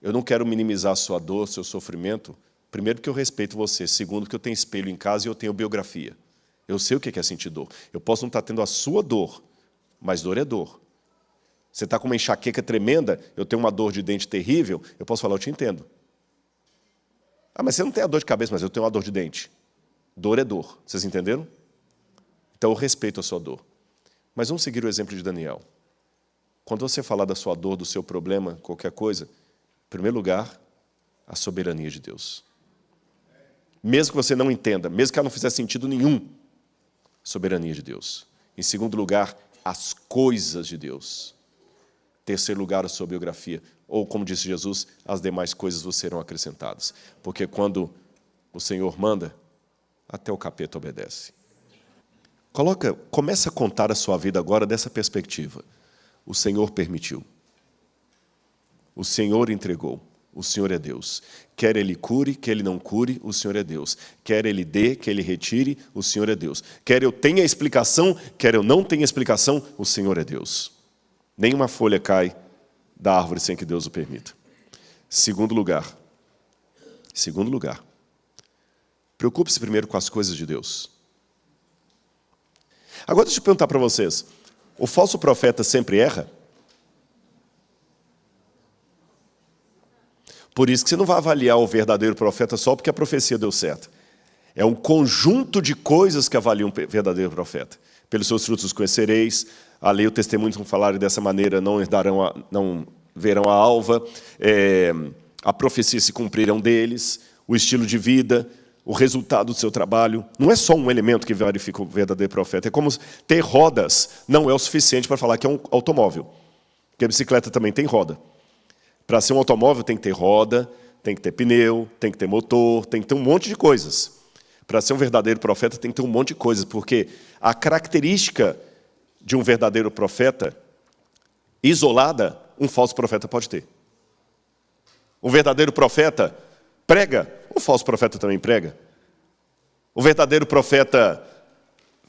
Eu não quero minimizar a sua dor, seu sofrimento. Primeiro, porque eu respeito você. Segundo, que eu tenho espelho em casa e eu tenho biografia. Eu sei o que é sentir dor. Eu posso não estar tendo a sua dor, mas dor é dor. Você está com uma enxaqueca tremenda, eu tenho uma dor de dente terrível, eu posso falar, eu te entendo. Ah, mas você não tem a dor de cabeça, mas eu tenho uma dor de dente. Dor é dor. Vocês entenderam? Então eu respeito a sua dor. Mas vamos seguir o exemplo de Daniel. Quando você falar da sua dor, do seu problema, qualquer coisa, em primeiro lugar, a soberania de Deus. Mesmo que você não entenda, mesmo que ela não fizer sentido nenhum, a soberania de Deus. Em segundo lugar, as coisas de Deus. Terceiro lugar, a sua biografia. Ou, como disse Jesus, as demais coisas vos serão acrescentadas. Porque quando o Senhor manda, até o capeta obedece. Começa a contar a sua vida agora dessa perspectiva. O Senhor permitiu. O Senhor entregou. O Senhor é Deus. Quer Ele cure, quer Ele não cure, o Senhor é Deus. Quer Ele dê, quer Ele retire, o Senhor é Deus. Quer eu tenha explicação, quer eu não tenha explicação, o Senhor é Deus. Nenhuma folha cai da árvore sem que Deus o permita. Segundo lugar, preocupe-se primeiro com as coisas de Deus. Agora deixa eu perguntar para vocês, o falso profeta sempre erra? Por isso que você não vai avaliar o verdadeiro profeta só porque a profecia deu certo. É um conjunto de coisas que avaliam um verdadeiro profeta. Pelos seus frutos os conhecereis, a lei e o testemunho não falarem dessa maneira, não verão a alva, a profecia se cumprirão deles, o estilo de vida, o resultado do seu trabalho. Não é só um elemento que verifica o verdadeiro profeta. É como ter rodas não é o suficiente para falar que é um automóvel. Porque a bicicleta também tem roda. Para ser um automóvel tem que ter roda, tem que ter pneu, tem que ter motor, tem que ter um monte de coisas. Para ser um verdadeiro profeta tem que ter um monte de coisas, porque a característica de um verdadeiro profeta, isolada, um falso profeta pode ter. Um verdadeiro profeta prega, o falso profeta também prega. O verdadeiro profeta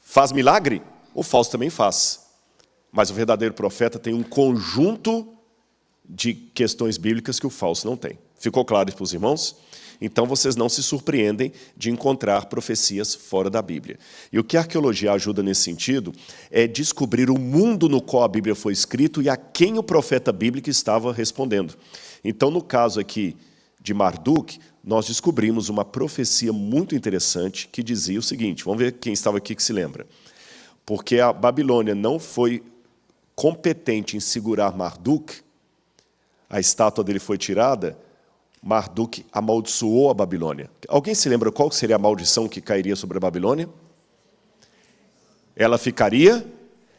faz milagre, o falso também faz. Mas o verdadeiro profeta tem um conjunto de questões bíblicas que o falso não tem. Ficou claro isso para os irmãos? Então vocês não se surpreendem de encontrar profecias fora da Bíblia. E o que a arqueologia ajuda nesse sentido é descobrir o mundo no qual a Bíblia foi escrita e a quem o profeta bíblico estava respondendo. Então, no caso aqui de Marduk, nós descobrimos uma profecia muito interessante que dizia o seguinte, vamos ver quem estava aqui que se lembra. Porque a Babilônia não foi competente em segurar Marduk, a estátua dele foi tirada, Marduk amaldiçoou a Babilônia. Alguém se lembra qual seria a maldição que cairia sobre a Babilônia? Ela ficaria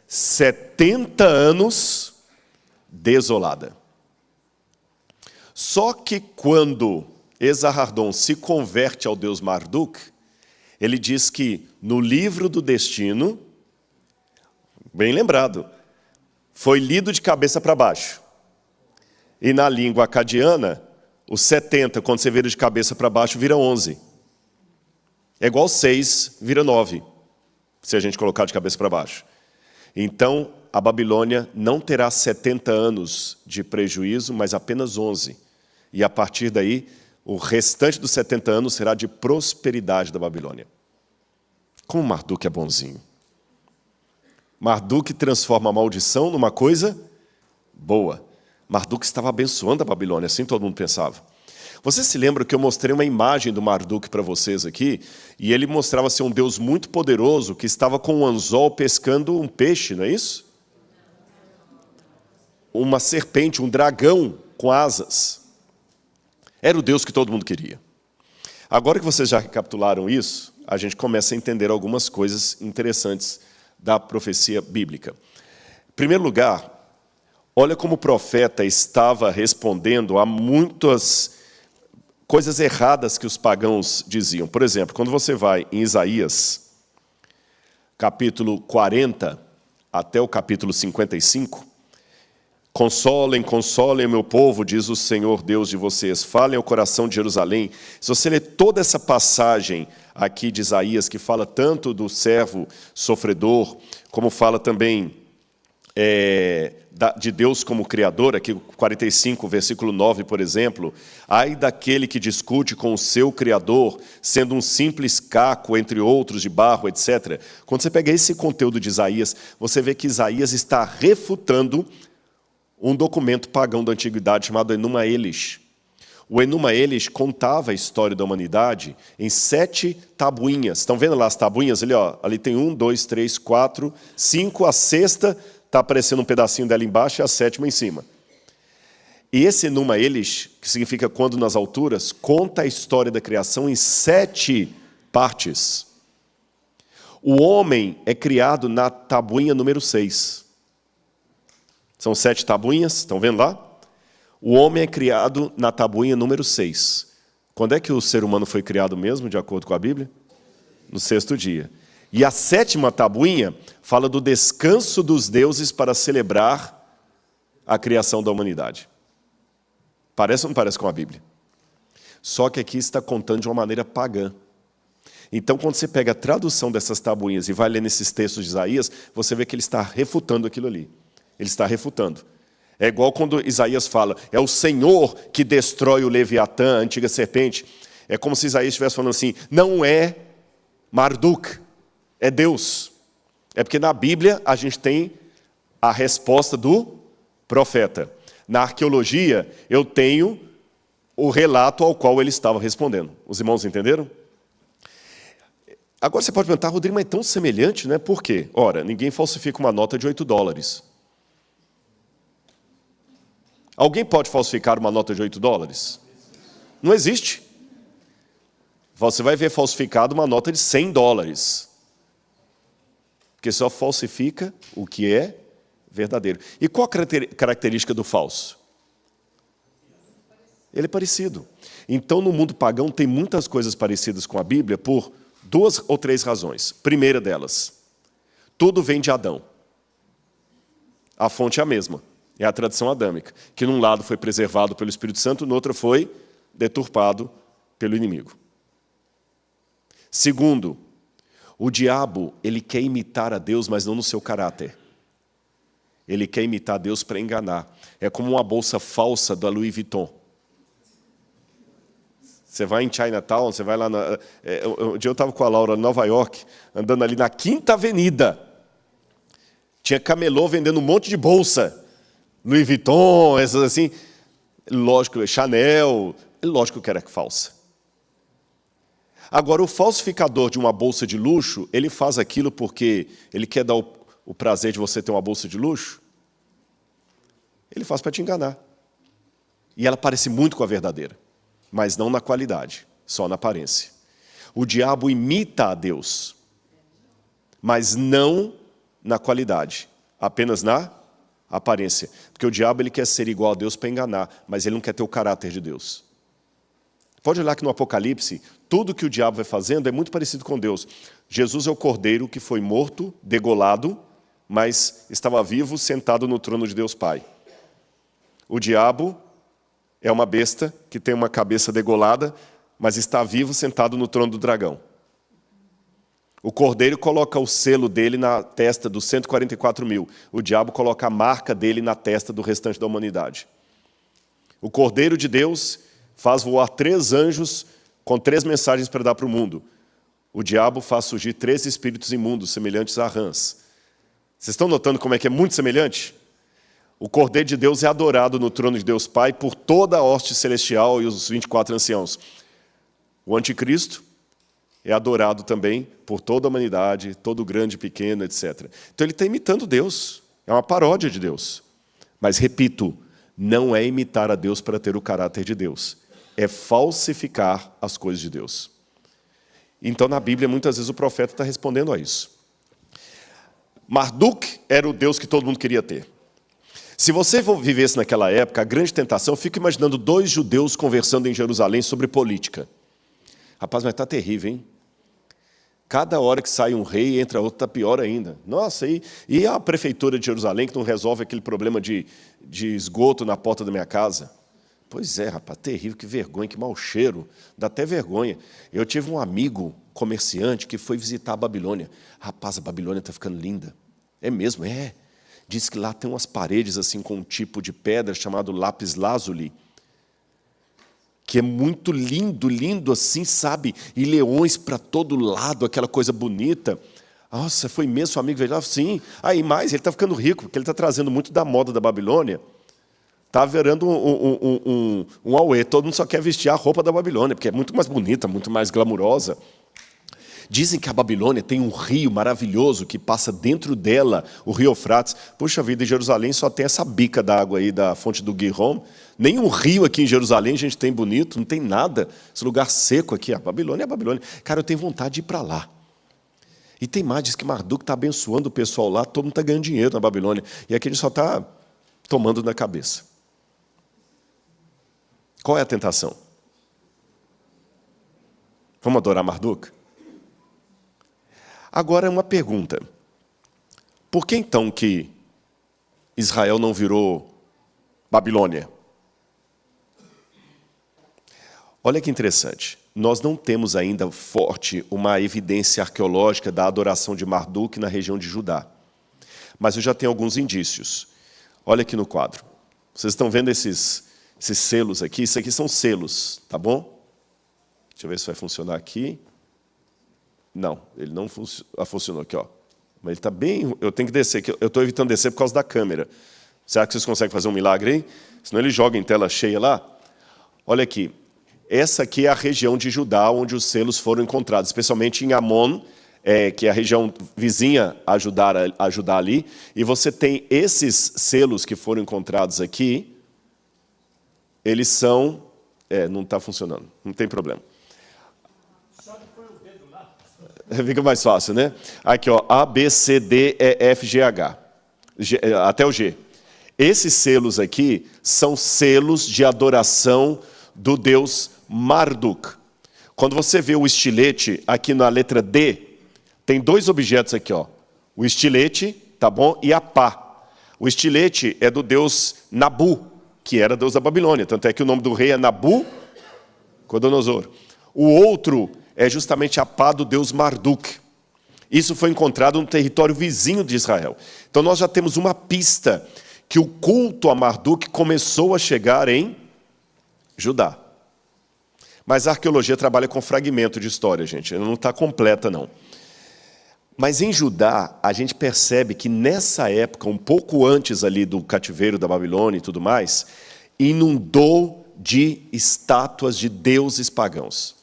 70 anos desolada. Só que quando Esarhaddon se converte ao deus Marduk, ele diz que no livro do destino, bem lembrado, foi lido de cabeça para baixo. E na língua acadiana, os 70, quando você vira de cabeça para baixo, vira 11. É igual 6, vira 9, se a gente colocar de cabeça para baixo. Então, a Babilônia não terá 70 anos de prejuízo, mas apenas 11. E a partir daí, o restante dos 70 anos será de prosperidade da Babilônia. Como Marduk é bonzinho. Marduk transforma a maldição numa coisa boa. Marduk estava abençoando a Babilônia, assim todo mundo pensava. Você se lembra que eu mostrei uma imagem do Marduk para vocês aqui, e ele mostrava ser um Deus muito poderoso que estava com um anzol pescando um peixe, não é isso? Uma serpente, um dragão com asas. Era o Deus que todo mundo queria. Agora que vocês já recapitularam isso, a gente começa a entender algumas coisas interessantes da profecia bíblica. Em primeiro lugar, olha como o profeta estava respondendo a muitas coisas erradas que os pagãos diziam. Por exemplo, quando você vai em Isaías, capítulo 40 até o capítulo 55, consolem, consolem o meu povo, diz o Senhor Deus de vocês, falem ao coração de Jerusalém. Se você ler toda essa passagem aqui de Isaías, que fala tanto do servo sofredor, como fala também de Deus como Criador, aqui 45, versículo 9, por exemplo, ai daquele que discute com o seu Criador, sendo um simples caco entre outros de barro, etc. Quando você pega esse conteúdo de Isaías, você vê que Isaías está refutando um documento pagão da antiguidade chamado Enuma Elish. O Enuma Elish contava a história da humanidade em 7 tabuinhas. Estão vendo lá as tabuinhas? Ali tem 1, 2, 3, 4, 5, a 6ª está aparecendo um pedacinho dela embaixo e a 7ª em cima. E esse Enuma Elish, que significa quando nas alturas, conta a história da criação em 7 partes. O homem é criado na tabuinha número 6. São 7 tabuinhas, estão vendo lá? O homem é criado na tabuinha número 6. Quando é que o ser humano foi criado mesmo, de acordo com a Bíblia? No 6º dia. E a 7ª tabuinha fala do descanso dos deuses para celebrar a criação da humanidade. Parece ou não parece com a Bíblia? Só que aqui está contando de uma maneira pagã. Então, quando você pega a tradução dessas tabuinhas e vai ler nesses textos de Isaías, você vê que ele está refutando aquilo ali. Ele está refutando. É igual quando Isaías fala, é o Senhor que destrói o Leviatã, a antiga serpente. É como se Isaías estivesse falando assim, não é Marduk, é Deus. É porque na Bíblia a gente tem a resposta do profeta. Na arqueologia eu tenho o relato ao qual ele estava respondendo. Os irmãos entenderam? Agora você pode perguntar, Rodrigo, mas é tão semelhante, né? Por quê? Ora, ninguém falsifica uma nota de $8. Alguém pode falsificar uma nota de $8? Não existe. Você vai ver falsificado uma nota de $100. Porque só falsifica o que é verdadeiro. E qual a característica do falso? Ele é parecido. Então, no mundo pagão, tem muitas coisas parecidas com a Bíblia por 2 ou 3 razões. Primeira delas, tudo vem de Adão. A fonte é a mesma. É a tradição adâmica, que num lado foi preservado pelo Espírito Santo, no outro foi deturpado pelo inimigo. Segundo, o diabo, ele quer imitar a Deus, mas não no seu caráter. Ele quer imitar Deus para enganar. É como uma bolsa falsa da Louis Vuitton. Você vai em Chinatown, você vai lá... Um dia eu estava com a Laura em Nova York, andando ali na 5ª Avenida. Tinha camelô vendendo um monte de bolsa. Louis Vuitton, essas assim. Lógico, Chanel. Lógico que era falsa. Agora, o falsificador de uma bolsa de luxo, ele faz aquilo porque ele quer dar o prazer de você ter uma bolsa de luxo? Ele faz para te enganar. E ela parece muito com a verdadeira. Mas não na qualidade, só na aparência. O diabo imita a Deus, mas não na qualidade, apenas na aparência. Porque o diabo ele quer ser igual a Deus para enganar, mas ele não quer ter o caráter de Deus. Pode olhar que no Apocalipse, tudo que o diabo vai fazendo é muito parecido com Deus. Jesus é o cordeiro que foi morto, degolado, mas estava vivo, sentado no trono de Deus Pai. O diabo é uma besta que tem uma cabeça degolada, mas está vivo sentado no trono do dragão. O cordeiro coloca o selo dele na testa dos 144 mil. O diabo coloca a marca dele na testa do restante da humanidade. O cordeiro de Deus faz voar 3 anjos com 3 mensagens para dar para o mundo. O diabo faz surgir 3 espíritos imundos, semelhantes a rãs. Vocês estão notando como é que é muito semelhante? O Cordeiro de Deus é adorado no trono de Deus Pai por toda a hoste celestial e os 24 anciãos. O anticristo é adorado também por toda a humanidade, todo grande, pequeno, etc. Então ele está imitando Deus. É uma paródia de Deus. Mas, repito, não é imitar a Deus para ter o caráter de Deus. É falsificar as coisas de Deus. Então, na Bíblia, muitas vezes o profeta está respondendo a isso. Marduk era o Deus que todo mundo queria ter. Se você vivesse naquela época, a grande tentação, fica imaginando 2 judeus conversando em Jerusalém sobre política. Rapaz, mas está terrível, hein? Cada hora que sai um rei, entra outro, está pior ainda. Nossa, e a prefeitura de Jerusalém que não resolve aquele problema de esgoto na porta da minha casa? Pois é, rapaz, terrível, que vergonha, que mau cheiro. Dá até vergonha. Eu tive um amigo comerciante que foi visitar a Babilônia. Rapaz, a Babilônia está ficando linda. É mesmo? É. Diz que lá tem umas paredes assim com um tipo de pedra chamado lápis lazuli, que é muito lindo, lindo assim, sabe? E leões para todo lado, aquela coisa bonita. Nossa, foi imenso, o amigo veio lá, sim. Aí mais, ele está ficando rico, porque ele está trazendo muito da moda da Babilônia. Está virando um auê, todo mundo só quer vestir a roupa da Babilônia, porque é muito mais bonita, muito mais glamurosa. Dizem que a Babilônia tem um rio maravilhoso que passa dentro dela, o rio Eufrates. Puxa vida, em Jerusalém só tem essa bica d'água aí da fonte do Gihon. Nem um rio aqui em Jerusalém a gente tem bonito, não tem nada. Esse lugar seco aqui, a Babilônia é a Babilônia. Cara, eu tenho vontade de ir para lá. E tem mais, diz que Marduk está abençoando o pessoal lá, todo mundo está ganhando dinheiro na Babilônia. E aqui ele só está tomando na cabeça. Qual é a tentação? Vamos adorar Marduk? Agora, uma pergunta. Por que, então, que Israel não virou Babilônia? Olha que interessante. Nós não temos ainda forte uma evidência arqueológica da adoração de Marduk na região de Judá. Mas eu já tenho alguns indícios. Olha aqui no quadro. Vocês estão vendo esses selos aqui? Isso aqui são selos, tá bom? Deixa eu ver se vai funcionar aqui. Não, ele não funcionou aqui, ó. Mas ele está bem... Eu tenho que descer aqui. Eu estou evitando descer por causa da câmera. Será que vocês conseguem fazer um milagre aí? Senão ele joga em tela cheia lá. Olha aqui. Essa aqui é a região de Judá onde os selos foram encontrados, especialmente em Amon, que é a região vizinha a Judá ali. E você tem esses selos que foram encontrados aqui, eles são... não está funcionando, não tem problema. Só que foi o dedo lá. Fica mais fácil, né? Aqui, ó, A, B, C, D, E, F, G, H. Até o G. Esses selos aqui são selos de adoração do deus Marduk. Quando você vê o estilete aqui na letra D, tem dois objetos aqui, ó. O estilete, tá bom? E a pá. O estilete é do deus Nabu, que era deus da Babilônia. Tanto é que o nome do rei é Nabucodonosor. O outro é justamente a pá do deus Marduk. Isso foi encontrado no território vizinho de Israel. Então nós já temos uma pista que o culto a Marduk começou a chegar em Judá. Mas a arqueologia trabalha com fragmento de história, gente. Ela não está completa, não. Mas em Judá, a gente percebe que nessa época, um pouco antes ali do cativeiro da Babilônia e tudo mais, inundou de estátuas de deuses pagãos.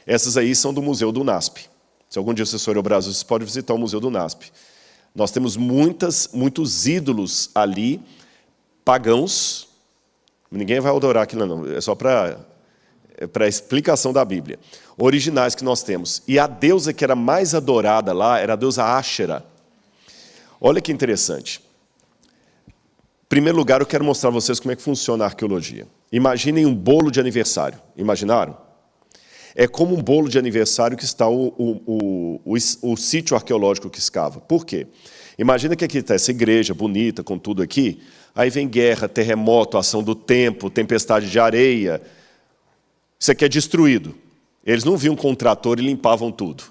Essas aí são do Museu do NASP. Se algum dia você for ao Brasil, você pode visitar o Museu do NASP. Nós temos muitos ídolos ali, pagãos. Ninguém vai adorar aquilo, não. É só para a explicação da Bíblia. Originais que nós temos. E a deusa que era mais adorada lá era a deusa Áshera. Olha que interessante. Em primeiro lugar, eu quero mostrar a vocês como é que funciona a arqueologia. Imaginem um bolo de aniversário. Imaginaram? É como um bolo de aniversário que está o sítio arqueológico que escava. Por quê? Imagina que aqui está essa igreja bonita, com tudo aqui. Aí vem guerra, terremoto, ação do tempo, tempestade de areia. Isso aqui é destruído. Eles não vinham com um trator e limpavam tudo.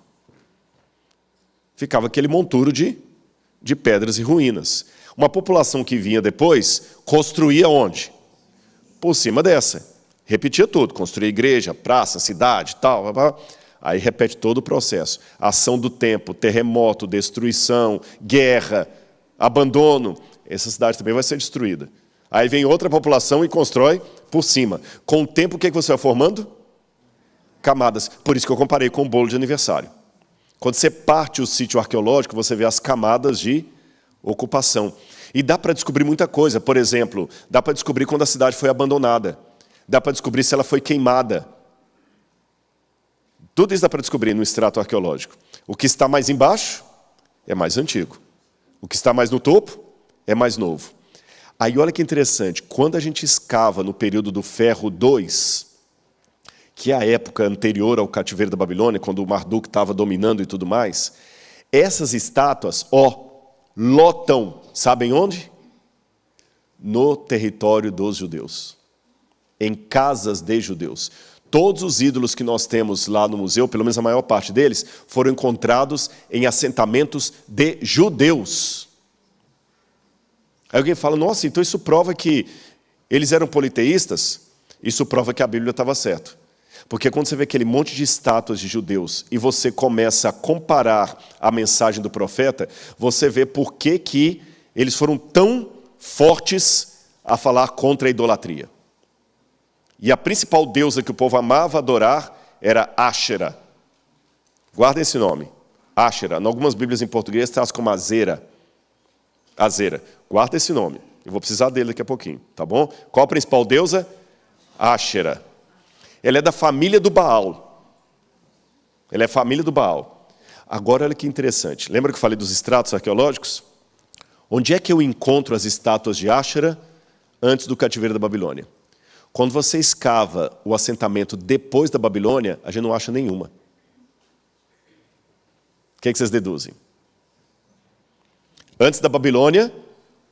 Ficava aquele monturo de pedras e ruínas. Uma população que vinha depois, construía onde? Por cima dessa. Repetia tudo, construía igreja, praça, cidade, tal. Aí repete todo o processo. Ação do tempo, terremoto, destruição, guerra, abandono. Essa cidade também vai ser destruída. Aí vem outra população e constrói por cima. Com o tempo, o que você vai formando? Camadas. Por isso que eu comparei com o bolo de aniversário. Quando você parte o sítio arqueológico, você vê as camadas de ocupação. E dá para descobrir muita coisa. Por exemplo, dá para descobrir quando a cidade foi abandonada. Dá para descobrir se ela foi queimada. Tudo isso dá para descobrir no extrato arqueológico. O que está mais embaixo é mais antigo. O que está mais no topo é mais novo. Aí olha que interessante, quando a gente escava no período do Ferro II, que é a época anterior ao cativeiro da Babilônia, quando o Marduk estava dominando e tudo mais, essas estátuas, lotam, sabem onde? No território dos judeus. Em casas de judeus. Todos os ídolos que nós temos lá no museu, pelo menos a maior parte deles, foram encontrados em assentamentos de judeus. Aí alguém fala, nossa, então isso prova que eles eram politeístas? Isso prova que a Bíblia estava certa. Porque quando você vê aquele monte de estátuas de judeus e você começa a comparar a mensagem do profeta, você vê por que eles foram tão fortes a falar contra a idolatria. E a principal deusa que o povo amava adorar era Áshera. Guarda esse nome, Áshera. Em algumas Bíblias em português traz como Azera. Azera. Guarda esse nome. Eu vou precisar dele daqui a pouquinho, tá bom? Qual a principal deusa? Áshera. Ela é da família do Baal. Ela é a família do Baal. Agora, olha que interessante. Lembra que eu falei dos estratos arqueológicos? Onde é que eu encontro as estátuas de Áshera antes do cativeiro da Babilônia? Quando você escava o assentamento depois da Babilônia, a gente não acha nenhuma. O que vocês deduzem? Antes da Babilônia,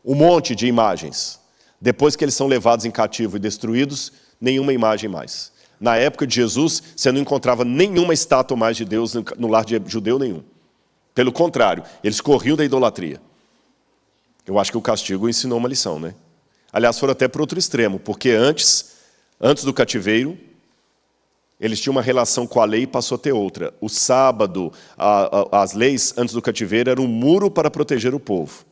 um monte de imagens. Depois que eles são levados em cativo e destruídos, nenhuma imagem mais. Na época de Jesus, você não encontrava nenhuma estátua mais de Deus no lar de judeu nenhum. Pelo contrário, eles corriam da idolatria. Eu acho que o castigo ensinou uma lição, né? Aliás, foram até para outro extremo, porque antes do cativeiro, eles tinham uma relação com a lei e passou a ter outra. O sábado, as leis antes do cativeiro eram um muro para proteger o povo.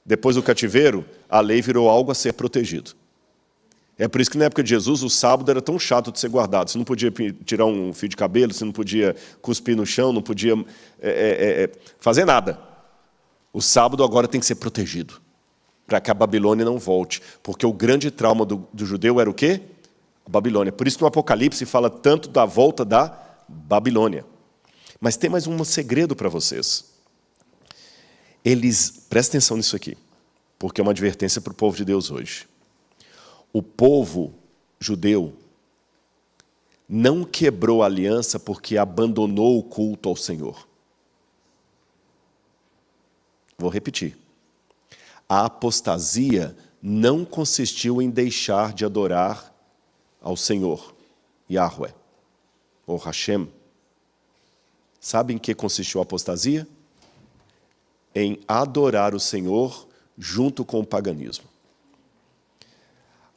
Depois do cativeiro, a lei virou algo a ser protegido. É por isso que na época de Jesus o sábado era tão chato de ser guardado. Você não podia tirar um fio de cabelo, você não podia cuspir no chão, não podia fazer nada. O sábado agora tem que ser protegido, para que a Babilônia não volte. Porque o grande trauma do judeu era o quê? A Babilônia. Por isso que no Apocalipse fala tanto da volta da Babilônia. Mas tem mais um segredo para vocês. Prestem atenção nisso aqui, porque é uma advertência para o povo de Deus hoje. O povo judeu não quebrou a aliança porque abandonou o culto ao Senhor. Vou repetir. A apostasia não consistiu em deixar de adorar ao Senhor, Yahweh, ou Hashem. Sabe em que consistiu a apostasia? Em adorar o Senhor junto com o paganismo.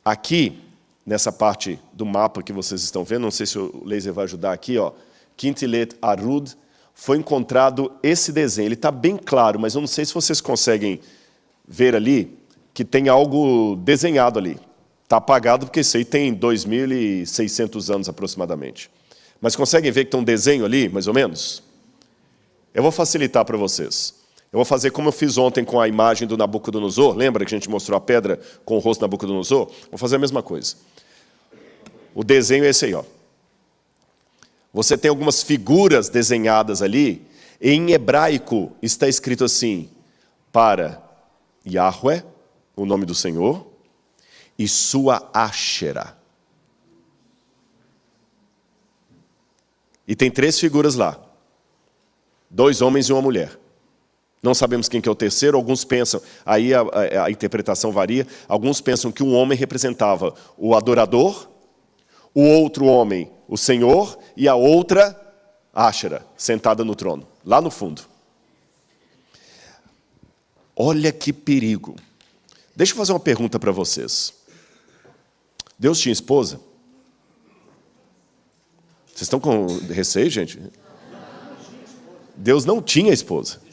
Aqui, nessa parte do mapa que vocês estão vendo, não sei se o laser vai ajudar aqui, ó, Quintilet Arud, foi encontrado esse desenho. Ele está bem claro, mas eu não sei se vocês conseguem ver ali que tem algo desenhado ali. Está apagado porque isso aí tem 2.600 anos aproximadamente. Mas conseguem ver que tem um desenho ali, mais ou menos? Eu vou facilitar para vocês. Eu vou fazer como eu fiz ontem com a imagem do Nabucodonosor. Lembra que a gente mostrou a pedra com o rosto do Nabucodonosor? Vou fazer a mesma coisa. O desenho é esse aí, ó. Você tem algumas figuras desenhadas ali. Em hebraico está escrito assim, para Yahweh, o nome do Senhor, e sua Ashera. E tem 3 figuras lá. 2 homens e uma mulher. Não sabemos quem que é o terceiro, alguns pensam, aí a interpretação varia, alguns pensam que um homem representava o adorador, o outro homem, o Senhor, e a outra, Ashera, sentada no trono, lá no fundo. Olha que perigo. Deixa eu fazer uma pergunta para vocês. Deus tinha esposa? Vocês estão com receio, gente? Deus não tinha esposa.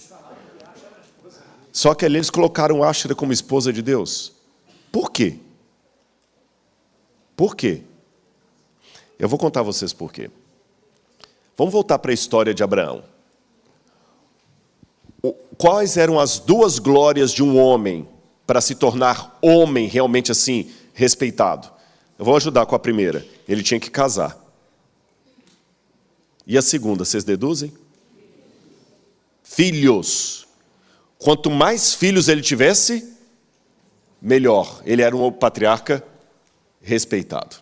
Só que eles colocaram Ashera como esposa de Deus. Por quê? Por quê? Eu vou contar a vocês por quê. Vamos voltar para a história de Abraão. Quais eram as 2 glórias de um homem para se tornar homem realmente assim, respeitado? Eu vou ajudar com a primeira. Ele tinha que casar. E a segunda, vocês deduzem? Filhos. Quanto mais filhos ele tivesse, melhor. Ele era um patriarca respeitado.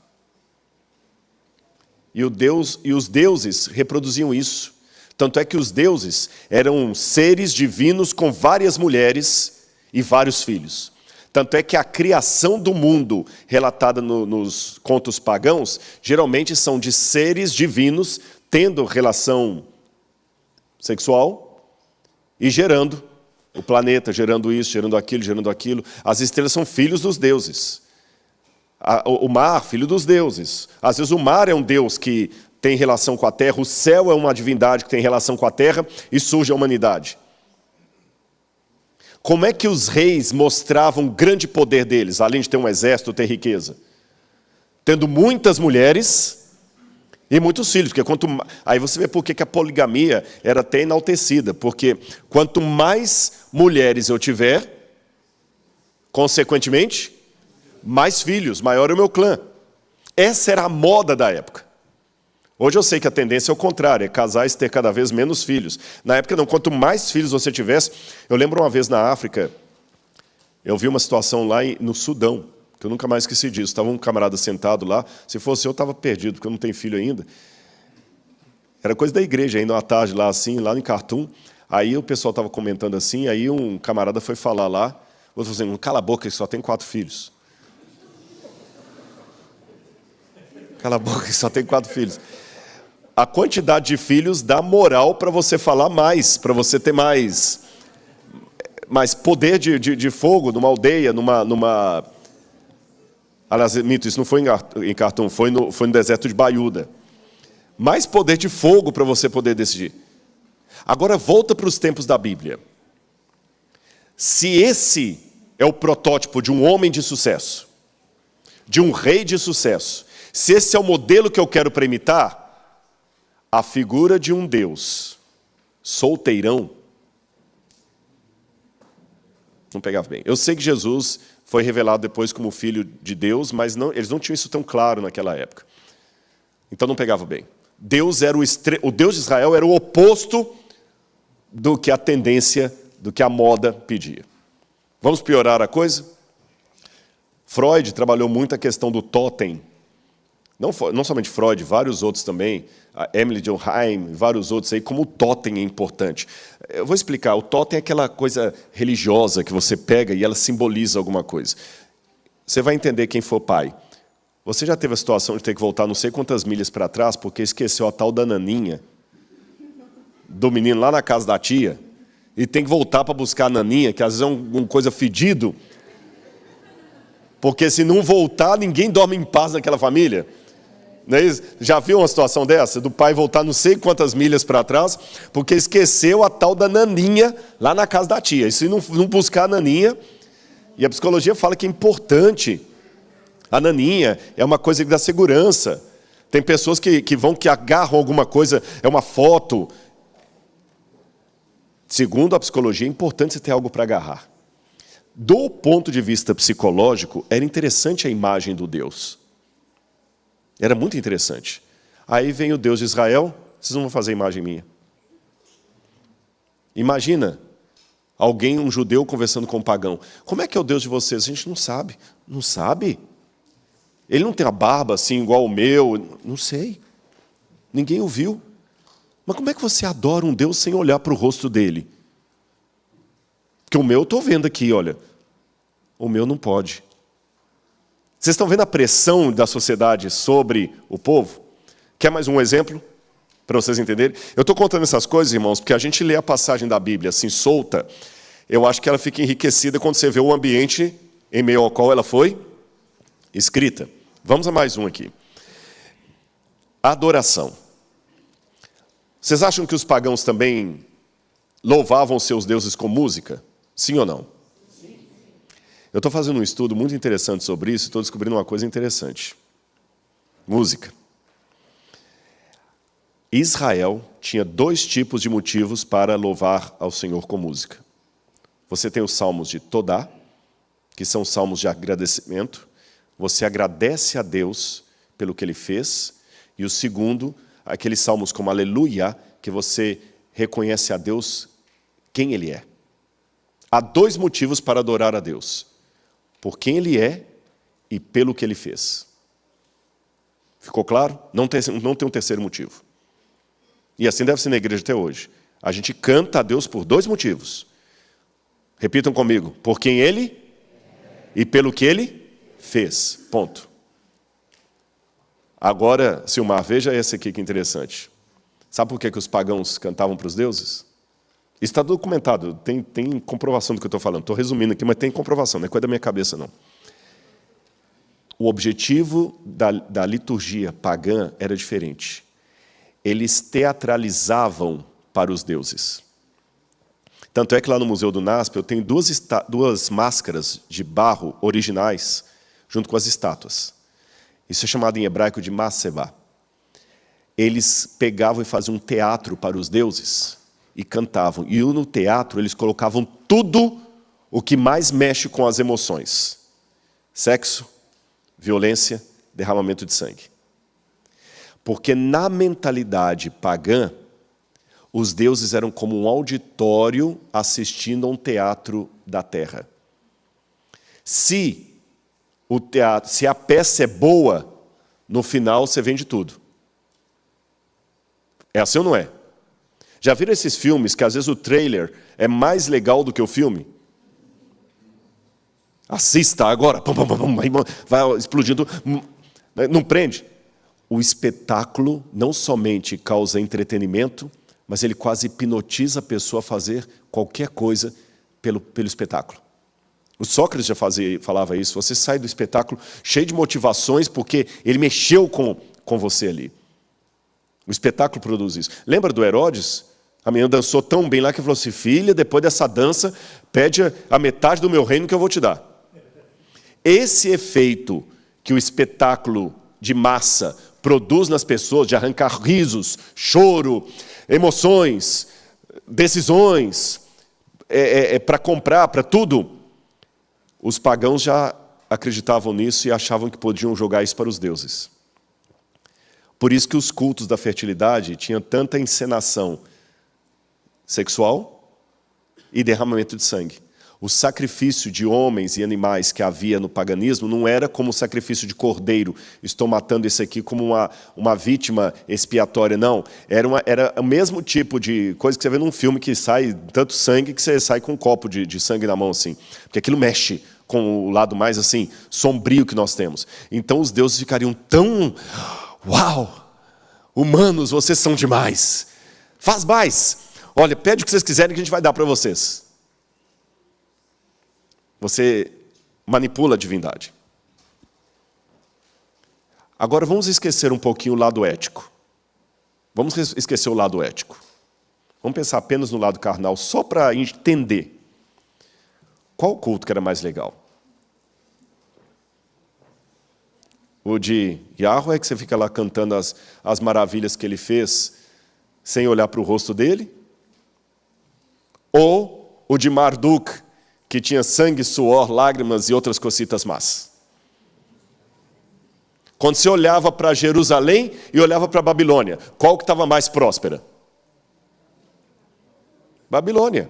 E os deuses reproduziam isso. Tanto é que os deuses eram seres divinos com várias mulheres e vários filhos. Tanto é que a criação do mundo, relatada nos contos pagãos, geralmente são de seres divinos tendo relação sexual e gerando o planeta, gerando isso, gerando aquilo. As estrelas são filhos dos deuses. O mar, filho dos deuses. Às vezes o mar é um deus que tem relação com a terra, o céu é uma divindade que tem relação com a terra e surge a humanidade. Como é que os reis mostravam o grande poder deles, além de ter um exército, ter riqueza? Tendo muitas mulheres e muitos filhos. Porque aí você vê por que a poligamia era até enaltecida. Porque quanto mais mulheres eu tiver, consequentemente, mais filhos, maior é o meu clã. Essa era a moda da época. Hoje eu sei que a tendência é o contrário, é casais ter cada vez menos filhos. Na época não, quanto mais filhos você tivesse... Eu lembro uma vez na África, eu vi uma situação lá no Sudão, que eu nunca mais esqueci disso. Estava um camarada sentado lá, se fosse eu estava perdido, porque eu não tenho filho ainda. Era coisa da igreja, ainda uma tarde lá assim, lá em Khartoum. Aí o pessoal estava comentando assim, aí um camarada foi falar lá, o outro falou assim, cala a boca, que só tem 4 filhos. Cala a boca, que só tem 4 filhos. A quantidade de filhos dá moral para você falar mais, para você ter mais poder de fogo numa aldeia, numa... Aliás, mito, isso não foi em Khartoum, foi no deserto de Baiuda. Mais poder de fogo para você poder decidir. Agora volta para os tempos da Bíblia. Se esse é o protótipo de um homem de sucesso, de um rei de sucesso, se esse é o modelo que eu quero para imitar, a figura de um Deus solteirão não pegava bem. Eu sei que Jesus foi revelado depois como filho de Deus, mas eles não tinham isso tão claro naquela época. Então não pegava bem. O Deus de Israel era o oposto do que a tendência, do que a moda pedia. Vamos piorar a coisa? Freud trabalhou muito a questão do totem. Não somente Freud, vários outros também, a Emily Durkheim, vários outros aí, como o totem é importante. Eu vou explicar, o totem é aquela coisa religiosa que você pega e ela simboliza alguma coisa. Você vai entender quem for pai. Você já teve a situação de ter que voltar não sei quantas milhas para trás porque esqueceu a tal da naninha do menino lá na casa da tia e tem que voltar para buscar a naninha, que às vezes é uma coisa fedido, porque se não voltar, ninguém dorme em paz naquela família. Não é isso? Já viu uma situação dessa? Do pai voltar não sei quantas milhas para trás, porque esqueceu a tal da naninha lá na casa da tia. E se não buscar a naninha, e a psicologia fala que é importante. A naninha é uma coisa que dá segurança. Tem pessoas que agarram alguma coisa, é uma foto. Segundo a psicologia, é importante você ter algo para agarrar. Do ponto de vista psicológico, era interessante a imagem do Deus. Era muito interessante. Aí vem o Deus de Israel, vocês não vão fazer imagem minha. Imagina um judeu conversando com um pagão. Como é que é o Deus de vocês? A gente não sabe. Não sabe? Ele não tem a barba assim igual o meu? Não sei. Ninguém o viu. Mas como é que você adora um Deus sem olhar para o rosto dele? Porque o meu eu estou vendo aqui, olha. O meu não pode. Vocês estão vendo a pressão da sociedade sobre o povo? Quer mais um exemplo? Para vocês entenderem? Eu estou contando essas coisas, irmãos, porque a gente lê a passagem da Bíblia assim, solta. Eu acho que ela fica enriquecida quando você vê o ambiente em meio ao qual ela foi escrita. Vamos a mais um aqui. Adoração. Vocês acham que os pagãos também louvavam seus deuses com música? Sim ou não? Eu estou fazendo um estudo muito interessante sobre isso e estou descobrindo uma coisa interessante. Música. Israel tinha 2 tipos de motivos para louvar ao Senhor com música. Você tem os salmos de Todá, que são salmos de agradecimento. Você agradece a Deus pelo que Ele fez. E o segundo, aqueles salmos como Aleluia, que você reconhece a Deus quem Ele é. Há 2 motivos para adorar a Deus. Por quem Ele é e pelo que Ele fez. Ficou claro? Não tem um terceiro motivo. E assim deve ser na igreja até hoje. A gente canta a Deus por 2 motivos. Repitam comigo. Por quem Ele e pelo que Ele fez. Ponto. Agora, Silmar, veja esse aqui que interessante. Sabe por que os pagãos cantavam para os deuses? Isso está documentado, tem comprovação do que eu estou falando. Estou resumindo aqui, mas tem comprovação, não é coisa da minha cabeça, não. O objetivo da liturgia pagã era diferente. Eles teatralizavam para os deuses. Tanto é que lá no Museu do NASP eu tenho 2 máscaras de barro originais, junto com as estátuas. Isso é chamado em hebraico de masebá. Eles pegavam e faziam um teatro para os deuses e cantavam. E no teatro eles colocavam tudo o que mais mexe com as emoções. Sexo, violência, derramamento de sangue. Porque na mentalidade pagã, os deuses eram como um auditório assistindo a um teatro da terra. Se a peça é boa, no final você vende tudo. É assim ou não é? Já viram esses filmes que às vezes o trailer é mais legal do que o filme? Assista agora. Vai explodindo. Não prende? O espetáculo não somente causa entretenimento, mas ele quase hipnotiza a pessoa a fazer qualquer coisa pelo espetáculo. O Sócrates já falava isso. Você sai do espetáculo cheio de motivações porque ele mexeu com você ali. O espetáculo produz isso. Lembra do Herodes? A menina dançou tão bem lá que falou assim, filha, depois dessa dança, pede a metade do meu reino que eu vou te dar. Esse efeito que o espetáculo de massa produz nas pessoas, de arrancar risos, choro, emoções, decisões, para comprar, para tudo, os pagãos já acreditavam nisso e achavam que podiam jogar isso para os deuses. Por isso que os cultos da fertilidade tinham tanta encenação sexual e derramamento de sangue. O sacrifício de homens e animais que havia no paganismo não era como o sacrifício de cordeiro. Estou matando esse aqui como uma vítima expiatória, não. Era o mesmo tipo de coisa que você vê num filme que sai tanto sangue que você sai com um copo de sangue na mão, assim. Porque aquilo mexe com o lado mais assim sombrio que nós temos. Então os deuses ficariam tão... Uau! Humanos, vocês são demais. Faz mais. Olha, pede o que vocês quiserem que a gente vai dar para vocês. Você manipula a divindade. Agora vamos esquecer um pouquinho o lado ético. Vamos esquecer o lado ético. Vamos pensar apenas no lado carnal, só para entender. Qual culto que era mais legal? O de Yahweh, que você fica lá cantando as maravilhas que ele fez, sem olhar para o rosto dele? Ou o de Marduk, que tinha sangue, suor, lágrimas e outras cositas más? Quando você olhava para Jerusalém e olhava para a Babilônia, qual que estava mais próspera? Babilônia.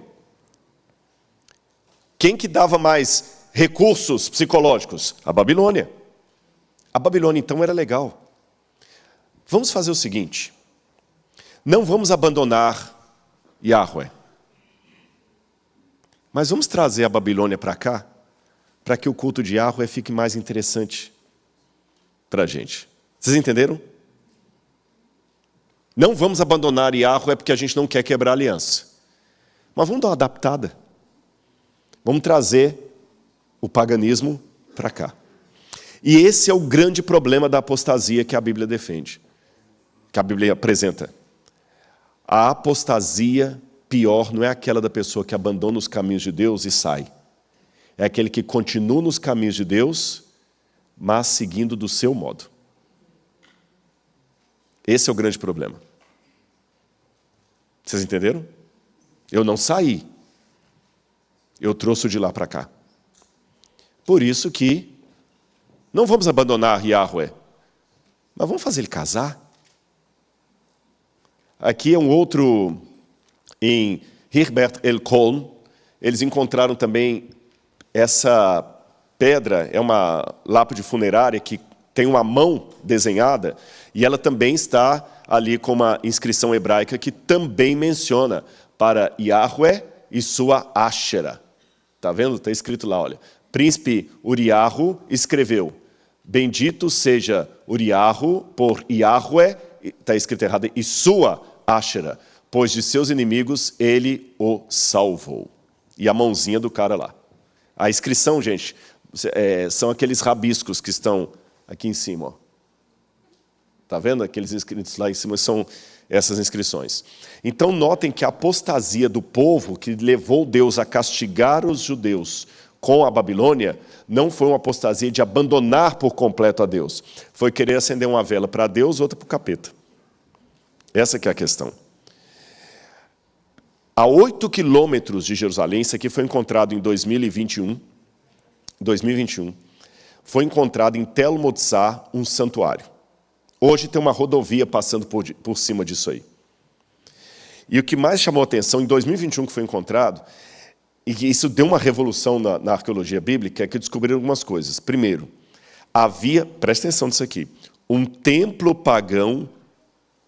Quem que dava mais recursos psicológicos? A Babilônia. A Babilônia, então, era legal. Vamos fazer o seguinte. Não vamos abandonar Yahweh. Mas vamos trazer a Babilônia para cá, para que o culto de Yahweh fique mais interessante para a gente. Vocês entenderam? Não vamos abandonar Yahweh porque a gente não quer quebrar a aliança. Mas vamos dar uma adaptada. Vamos trazer o paganismo para cá. E esse é o grande problema da apostasia que a Bíblia defende, que a Bíblia apresenta. A apostasia pior não é aquela da pessoa que abandona os caminhos de Deus e sai. É aquele que continua nos caminhos de Deus, mas seguindo do seu modo. Esse é o grande problema. Vocês entenderam? Eu não saí. Eu trouxe o de lá para cá. Por isso que não vamos abandonar Yahweh, mas vamos fazer ele casar. Aqui é um outro, em Herbert Elkoln, eles encontraram também essa pedra, é uma lápide funerária que tem uma mão desenhada, e ela também está ali com uma inscrição hebraica que também menciona para Yahweh e sua Ashera. Está vendo? Está escrito lá, olha. Príncipe Uriarro escreveu: bendito seja Uriarro por Yahweh, está escrito errado, e sua Ashera, pois de seus inimigos ele o salvou. E a mãozinha do cara lá. A inscrição, gente, são aqueles rabiscos que estão aqui em cima. Está vendo? Aqueles inscritos lá em cima são essas inscrições. Então notem que a apostasia do povo que levou Deus a castigar os judeus com a Babilônia não foi uma apostasia de abandonar por completo a Deus. Foi querer acender uma vela para Deus, outra para o capeta. Essa que é a questão. A 8 quilômetros de Jerusalém, isso aqui foi encontrado em 2021, foi encontrado em Tel Motzah um santuário. Hoje tem uma rodovia passando por cima disso aí. E o que mais chamou a atenção, em 2021 que foi encontrado, e que isso deu uma revolução na arqueologia bíblica, é que descobriram algumas coisas. Primeiro, havia, presta atenção nisso aqui, um templo pagão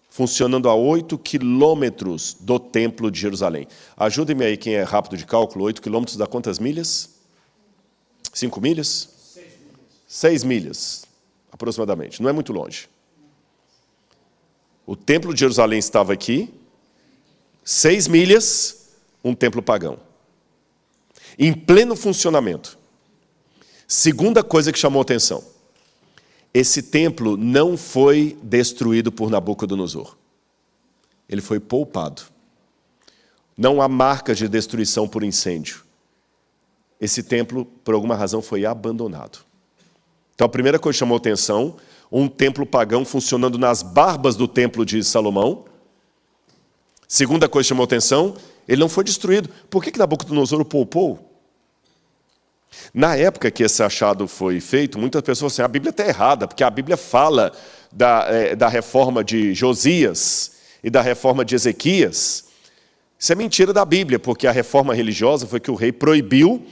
funcionando a 8 quilômetros do templo de Jerusalém. Ajudem-me aí, quem é rápido de cálculo, 8 quilômetros dá quantas milhas? 5 milhas? 6 milhas, aproximadamente. Não é muito longe. O templo de Jerusalém estava aqui, 6 milhas, um templo pagão. Em pleno funcionamento. Segunda coisa que chamou a atenção. Esse templo não foi destruído por Nabucodonosor. Ele foi poupado. Não há marcas de destruição por incêndio. Esse templo, por alguma razão, foi abandonado. Então, a primeira coisa que chamou atenção, um templo pagão funcionando nas barbas do templo de Salomão. Segunda coisa que chamou atenção, ele não foi destruído. Por que Nabucodonosor o poupou? Na época que esse achado foi feito, muitas pessoas falaram assim, a Bíblia está errada, porque a Bíblia fala da reforma de Josias e da reforma de Ezequias. Isso é mentira da Bíblia, porque a reforma religiosa foi que o rei proibiu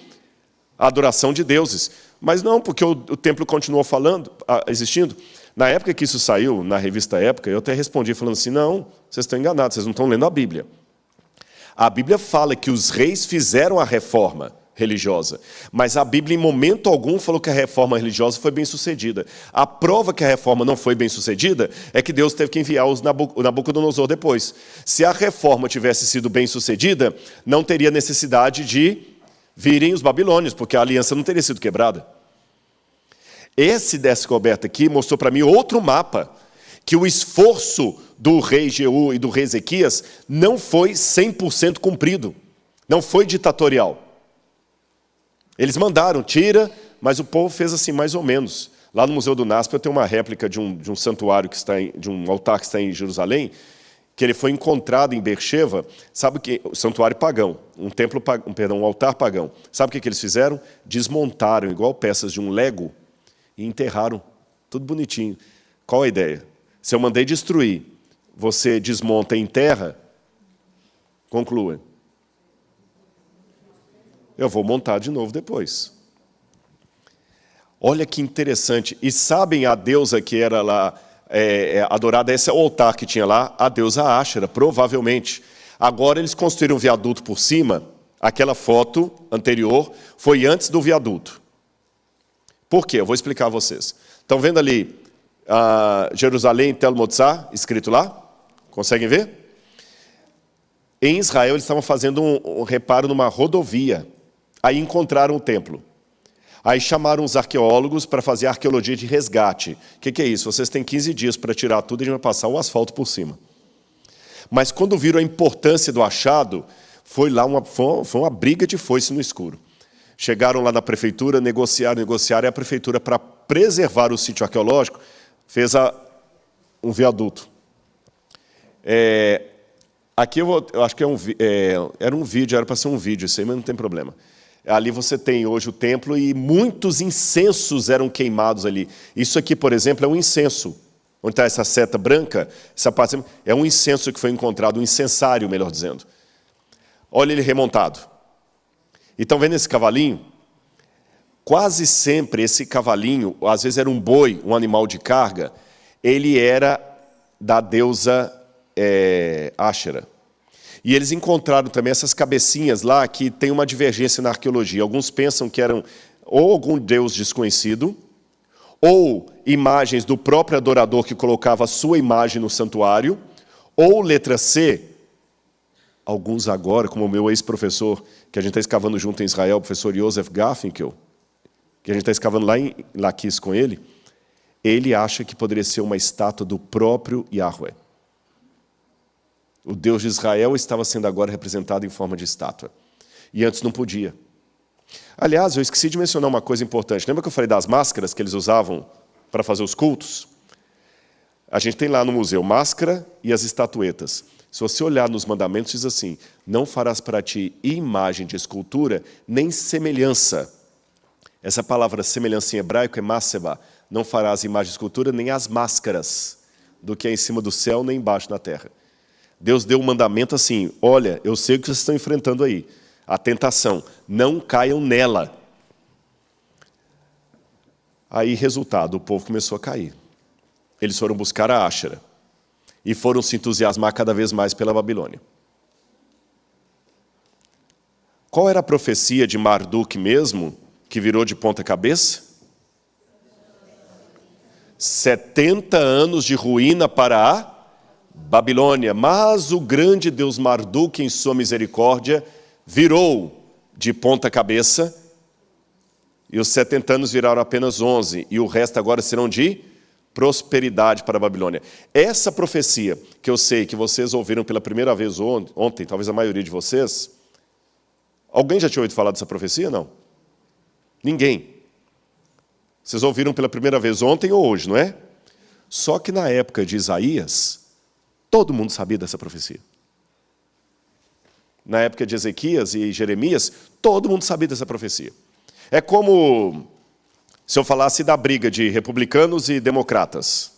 a adoração de deuses. Mas não, porque o templo continuou existindo. Na época que isso saiu, na revista Época, eu até respondi falando assim, não, vocês estão enganados, vocês não estão lendo a Bíblia. A Bíblia fala que os reis fizeram a reforma religiosa, mas a Bíblia em momento algum falou que a reforma religiosa foi bem sucedida. A prova que a reforma não foi bem sucedida é que Deus teve que enviar o Nabucodonosor depois. Se a reforma tivesse sido bem sucedida, não teria necessidade de virem os babilônios, porque a aliança não teria sido quebrada. Esse descoberto aqui mostrou para mim outro mapa, que o esforço do rei Jeú e do rei Ezequias não foi 100% cumprido, não foi ditatorial. Eles mandaram, tira, mas o povo fez assim mais ou menos. Lá no Museu do NASP eu tenho uma réplica de um santuário, de um altar que está em Jerusalém, que ele foi encontrado em Beersheba, sabe o que? O santuário pagão, um altar pagão. Sabe o que eles fizeram? Desmontaram, igual peças de um Lego, e enterraram, tudo bonitinho. Qual a ideia? Se eu mandei destruir, você desmonta e enterra, conclua. Eu vou montar de novo depois. Olha que interessante. E sabem a deusa que era lá adorada? Esse é o altar que tinha lá, a deusa Áshera, provavelmente. Agora eles construíram um viaduto por cima. Aquela foto anterior foi antes do viaduto. Por quê? Eu vou explicar a vocês. Estão vendo ali Jerusalém, Tel Motzá, escrito lá? Conseguem ver? Em Israel, eles estavam fazendo um reparo numa rodovia. Aí encontraram o templo. Aí chamaram os arqueólogos para fazer arqueologia de resgate. O que é isso? Vocês têm 15 dias para tirar tudo e a gente vai passar o asfalto por cima. Mas quando viram a importância do achado, foi uma briga de foice no escuro. Chegaram lá na prefeitura, negociaram, e a prefeitura, para preservar o sítio arqueológico, fez um viaduto. Aqui eu acho que era um vídeo, era para ser um vídeo, isso aí, mas não tem problema. Ali você tem hoje o templo e muitos incensos eram queimados ali. Isso aqui, por exemplo, é um incenso. Onde está essa seta branca, essa parte é um incenso que foi encontrado, um incensário, melhor dizendo. Olha ele remontado. E estão vendo esse cavalinho? Quase sempre esse cavalinho, às vezes era um boi, um animal de carga, ele era da deusa Áshera. E eles encontraram também essas cabecinhas lá que tem uma divergência na arqueologia. Alguns pensam que eram ou algum deus desconhecido, ou imagens do próprio adorador que colocava a sua imagem no santuário, ou letra C, alguns agora, como o meu ex-professor, que a gente está escavando junto em Israel, o professor Joseph Garfinkel, que a gente está escavando lá em Laquis com ele acha que poderia ser uma estátua do próprio Yahweh. O Deus de Israel estava sendo agora representado em forma de estátua. E antes não podia. Aliás, eu esqueci de mencionar uma coisa importante. Lembra que eu falei das máscaras que eles usavam para fazer os cultos? A gente tem lá no museu máscara e as estatuetas. Se você olhar nos mandamentos, diz assim, não farás para ti imagem de escultura, nem semelhança. Essa palavra semelhança em hebraico é maseba. Não farás imagem de escultura, nem as máscaras do que é em cima do céu, nem embaixo na terra. Deus deu um mandamento assim, olha, eu sei o que vocês estão enfrentando aí, a tentação, não caiam nela. Aí, resultado, o povo começou a cair. Eles foram buscar a Áshera e foram se entusiasmar cada vez mais pela Babilônia. Qual era a profecia de Marduk mesmo, que virou de ponta cabeça? 70 anos de ruína para a Babilônia, mas o grande Deus Marduk, em sua misericórdia, virou de ponta cabeça, e os 70 anos viraram apenas 11, e o resto agora serão de prosperidade para a Babilônia. Essa profecia, que eu sei que vocês ouviram pela primeira vez ontem, talvez a maioria de vocês, alguém já tinha ouvido falar dessa profecia? Não? Ninguém. Vocês ouviram pela primeira vez ontem ou hoje, não é? Só que na época de Isaías, todo mundo sabia dessa profecia. Na época de Ezequias e Jeremias, todo mundo sabia dessa profecia. É como se eu falasse da briga de republicanos e democratas.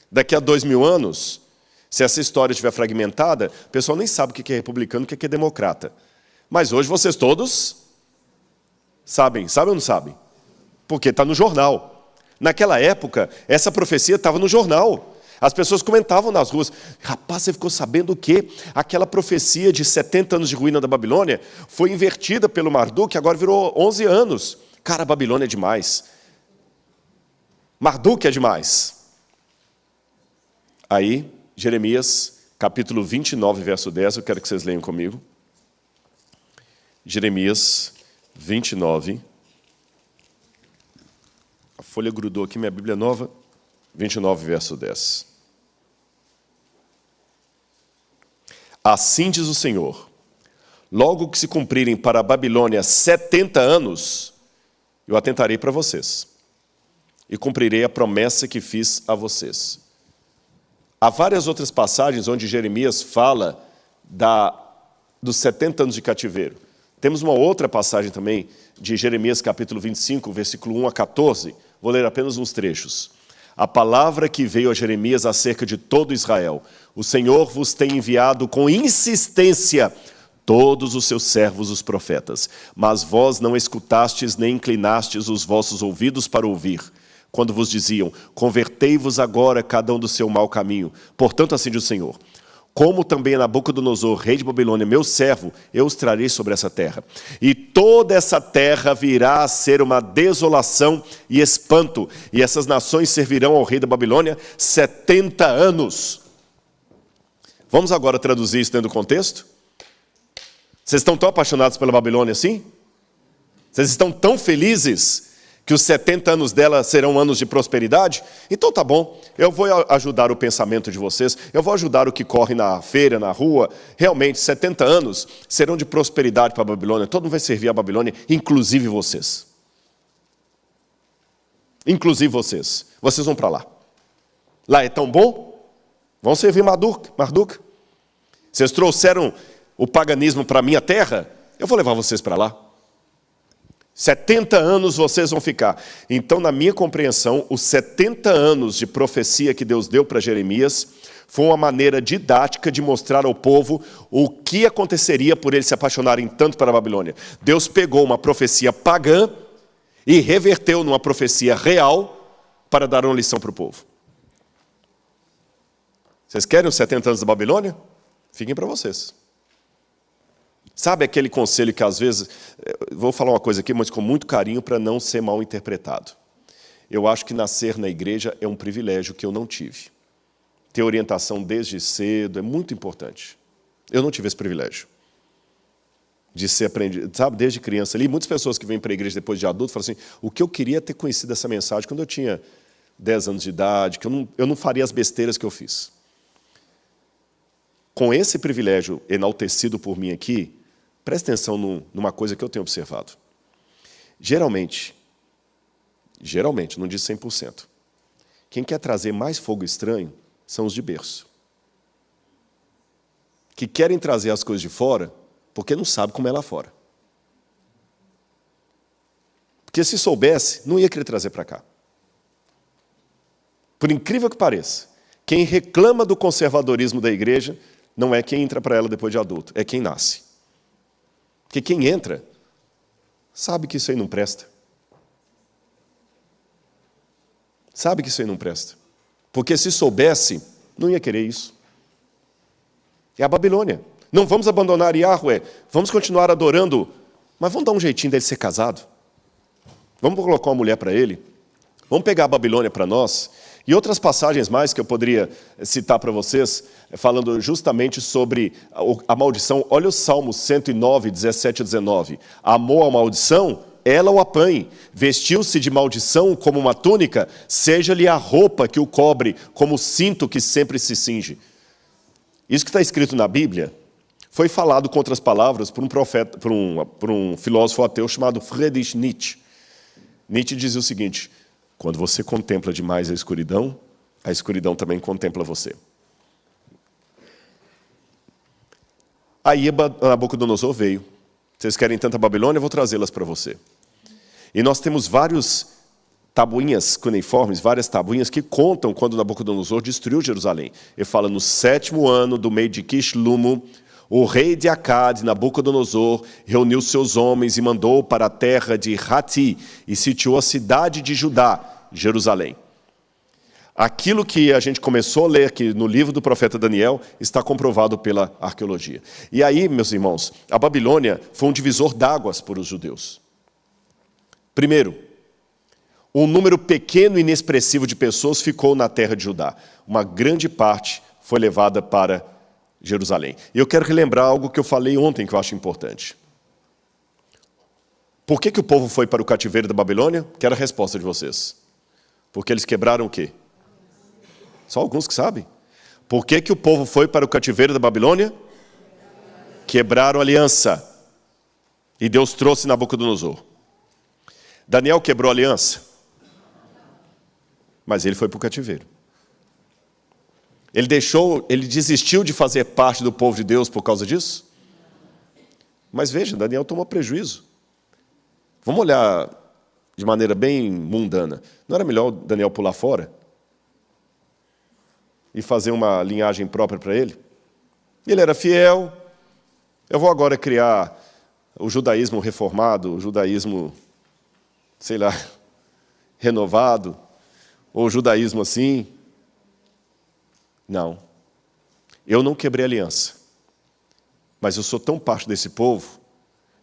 Daqui a 2000 anos, se essa história estiver fragmentada, o pessoal nem sabe o que é republicano e o que é democrata. Mas hoje vocês todos sabem. Sabem ou não sabem? Porque está no jornal. Naquela época, essa profecia estava no jornal. As pessoas comentavam nas ruas: rapaz, você ficou sabendo o quê? Aquela profecia de 70 anos de ruína da Babilônia foi invertida pelo Marduk, agora virou 11 anos. Cara, a Babilônia é demais. Marduk é demais. Aí, Jeremias, capítulo 29, verso 10, eu quero que vocês leiam comigo. Jeremias 29. A folha grudou aqui, minha Bíblia nova. 29, verso 10. Assim diz o Senhor: logo que se cumprirem para a Babilônia 70 anos, eu atentarei para vocês e cumprirei a promessa que fiz a vocês. Há várias outras passagens onde Jeremias fala dos 70 anos de cativeiro. Temos uma outra passagem também de Jeremias capítulo 25, versículo 1 a 14. Vou ler apenas uns trechos. A palavra que veio a Jeremias acerca de todo Israel: o Senhor vos tem enviado com insistência todos os seus servos, os profetas, mas vós não escutastes nem inclinastes os vossos ouvidos para ouvir, quando vos diziam: convertei-vos agora cada um do seu mau caminho. Portanto, assim diz o Senhor: como também Nabucodonosor, rei de Babilônia, meu servo, eu os trarei sobre essa terra. E toda essa terra virá a ser uma desolação e espanto, e essas nações servirão ao rei da Babilônia 70 anos. Vamos agora traduzir isso dentro do contexto? Vocês estão tão apaixonados pela Babilônia assim? Vocês estão tão felizes que os 70 anos dela serão anos de prosperidade? Então tá bom, eu vou ajudar o pensamento de vocês, eu vou ajudar o que corre na feira, na rua. Realmente, 70 anos serão de prosperidade para a Babilônia. Todo mundo vai servir a Babilônia, inclusive vocês. Inclusive vocês. Vocês vão para lá. Lá é tão bom? Vão servir Marduk. Vocês trouxeram o paganismo para a minha terra? Eu vou levar vocês para lá. 70 anos vocês vão ficar. Então, na minha compreensão, os 70 anos de profecia que Deus deu para Jeremias foi uma maneira didática de mostrar ao povo o que aconteceria por eles se apaixonarem tanto pela Babilônia. Deus pegou uma profecia pagã e reverteu numa profecia real para dar uma lição para o povo. Vocês querem os 70 anos da Babilônia? Fiquem para vocês. Sabe aquele conselho que às vezes... Vou falar uma coisa aqui, mas com muito carinho para não ser mal interpretado. Eu acho que nascer na igreja é um privilégio que eu não tive. Ter orientação desde cedo é muito importante. Eu não tive esse privilégio de ser aprendido, sabe, desde criança ali. Muitas pessoas que vêm para a igreja depois de adulto falam assim: o que eu queria é ter conhecido essa mensagem quando eu tinha 10 anos de idade, que eu não faria as besteiras que eu fiz. Com esse privilégio enaltecido por mim aqui, preste atenção numa coisa que eu tenho observado. Geralmente, não diz 100%, quem quer trazer mais fogo estranho são os de berço, que querem trazer as coisas de fora porque não sabe como é lá fora. Porque se soubesse, não ia querer trazer para cá. Por incrível que pareça, quem reclama do conservadorismo da igreja não é quem entra para ela depois de adulto, é quem nasce. Porque quem entra sabe que isso aí não presta. Sabe que isso aí não presta. Porque se soubesse, não ia querer isso. É a Babilônia. Não vamos abandonar Yahweh, vamos continuar adorando, mas vamos dar um jeitinho dele ser casado. Vamos colocar uma mulher para ele. Vamos pegar a Babilônia para nós. E outras passagens mais que eu poderia citar para vocês, falando justamente sobre a maldição. Olha o Salmo 109, 17 e 19. Amou a maldição, ela o apanhe. Vestiu-se de maldição como uma túnica, seja-lhe a roupa que o cobre, como o cinto que sempre se cinge. Isso que está escrito na Bíblia foi falado com outras palavras por um profeta, por um filósofo ateu chamado Friedrich Nietzsche. Nietzsche dizia o seguinte: Quando você contempla demais a escuridão também contempla você. Aí Nabucodonosor veio. Vocês querem tanta Babilônia? Eu vou trazê-las para você. E nós temos várias tabuinhas cuneiformes, várias tabuinhas que contam quando Nabucodonosor destruiu Jerusalém. Ele fala, no 7º ano do mês de Quislumo, o rei de Acade, Nabucodonosor, reuniu seus homens e mandou para a terra de Hati e sitiou a cidade de Judá, Jerusalém. Aquilo que a gente começou a ler aqui no livro do profeta Daniel está comprovado pela arqueologia. E aí, meus irmãos, a Babilônia foi um divisor d'águas para os judeus. Primeiro, um número pequeno e inexpressivo de pessoas ficou na terra de Judá. Uma grande parte foi levada para Jerusalém. E eu quero relembrar algo que eu falei ontem que eu acho importante. Por que o povo foi para o cativeiro da Babilônia? Quero a resposta de vocês. Porque eles quebraram o quê? Só alguns que sabem. Por que o povo foi para o cativeiro da Babilônia? Quebraram a aliança. E Deus trouxe Nabucodonosor. Daniel quebrou a aliança. Mas ele foi para o cativeiro. Ele desistiu de fazer parte do povo de Deus por causa disso? Mas veja, Daniel tomou prejuízo. Vamos olhar de maneira bem mundana. Não era melhor Daniel pular fora? E fazer uma linhagem própria para ele? Ele era fiel. Eu vou agora criar o judaísmo reformado, o judaísmo, sei lá, renovado, ou o judaísmo assim. Não. Eu não quebrei a aliança. Mas eu sou tão parte desse povo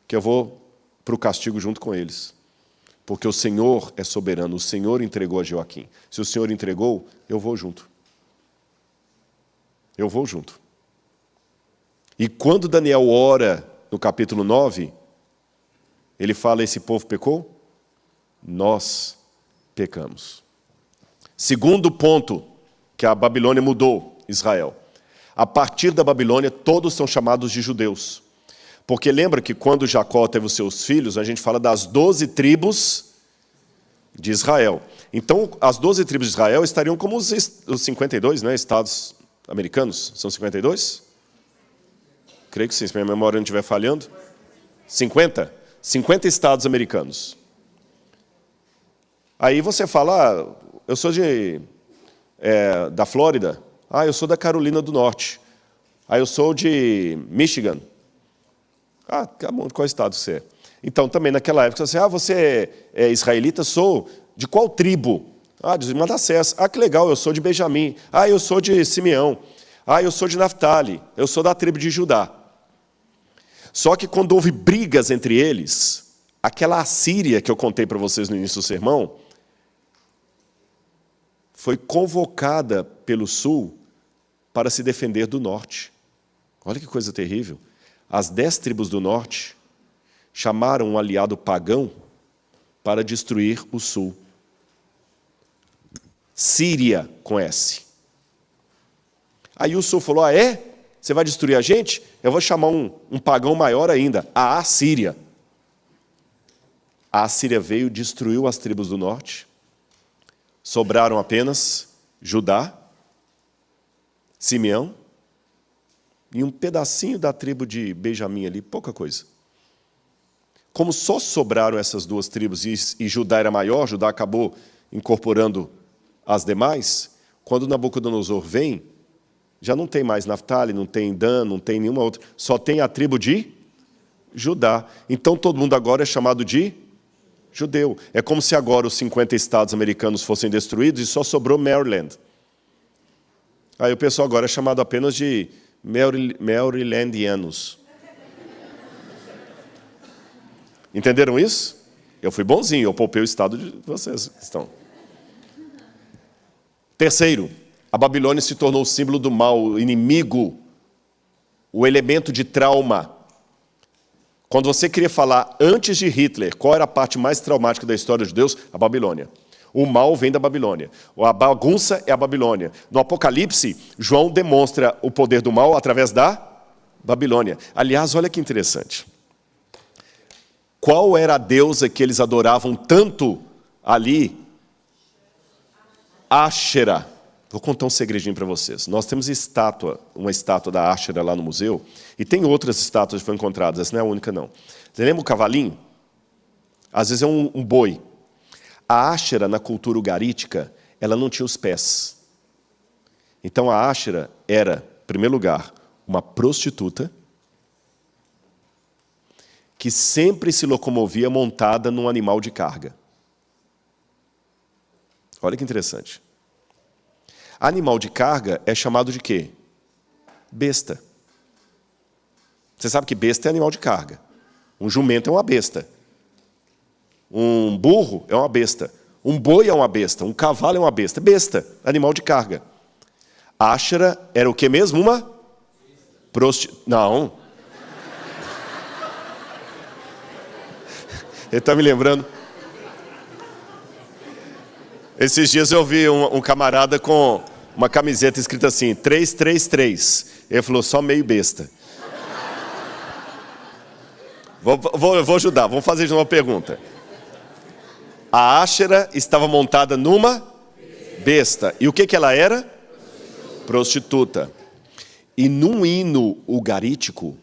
que eu vou para o castigo junto com eles. Porque o Senhor é soberano, o Senhor entregou a Joaquim. Se o Senhor entregou, eu vou junto. Eu vou junto. E quando Daniel ora no capítulo 9, ele fala, esse povo pecou? Nós pecamos. Segundo ponto que a Babilônia mudou Israel. A partir da Babilônia, todos são chamados de judeus. Porque lembra que quando Jacó teve os seus filhos, a gente fala das 12 tribos de Israel. Então, as 12 tribos de Israel estariam como os 52, né, estados americanos. São 52? Creio que sim, se minha memória não estiver falhando. 50? 50 estados americanos. Aí você fala, eu sou da Flórida. Eu sou da Carolina do Norte. Eu sou de Michigan. Qual estado você é? Então, também naquela época, você é israelita? Sou. De qual tribo? De Manassés. Que legal, eu sou de Benjamim. Eu sou de Simeão. Eu sou de Naftali. Eu sou da tribo de Judá. Só que quando houve brigas entre eles, aquela Assíria que eu contei para vocês no início do sermão, foi convocada pelo sul para se defender do norte. Olha que coisa terrível. As 10 tribos do norte chamaram um aliado pagão para destruir o sul. Síria com S. Aí o sul falou, Você vai destruir a gente? Eu vou chamar um pagão maior ainda, a Assíria. A Assíria veio e destruiu as tribos do norte. Sobraram apenas Judá, Simeão e um pedacinho da tribo de Benjamim ali, pouca coisa. Como só sobraram essas duas tribos e Judá era maior, Judá acabou incorporando as demais, quando Nabucodonosor vem, já não tem mais Naftali, não tem Dan, não tem nenhuma outra, só tem a tribo de Judá. Então todo mundo agora é chamado de judeu. É como se agora os 50 estados americanos fossem destruídos e só sobrou Maryland. Aí o pessoal agora é chamado apenas de Marylandianos. Entenderam isso? Eu fui bonzinho, eu poupei o estado de vocês. Terceiro, a Babilônia se tornou o símbolo do mal, o inimigo, o elemento de trauma. Quando você queria falar antes de Hitler, qual era a parte mais traumática da história de Deus? A Babilônia. O mal vem da Babilônia. A bagunça é a Babilônia. No Apocalipse, João demonstra o poder do mal através da Babilônia. Aliás, olha que interessante. Qual era a deusa que eles adoravam tanto ali Áshera. Vou contar um segredinho para vocês. Nós temos uma estátua da Áshera lá no museu, e tem outras estátuas que foram encontradas, essa não é a única, não. Você lembra o cavalinho? Às vezes é um boi. A Áshera, na cultura ugarítica, ela não tinha os pés. Então a Áshera era, em primeiro lugar, uma prostituta que sempre se locomovia montada num animal de carga. Olha que interessante. Animal de carga é chamado de quê? Besta. Você sabe que besta é animal de carga. Um jumento é uma besta. Um burro é uma besta. Um boi é uma besta. Um cavalo é uma besta. Besta, animal de carga. Áshera era o que mesmo? Uma prostituta. Não. Ele está me lembrando. Esses dias eu vi um camarada com uma camiseta escrita assim, 333. Ele falou, só meio besta. Vou ajudar, vamos fazer de uma pergunta. A Áshera estava montada numa besta. E o que ela era? Prostituta. E num hino ugarítico,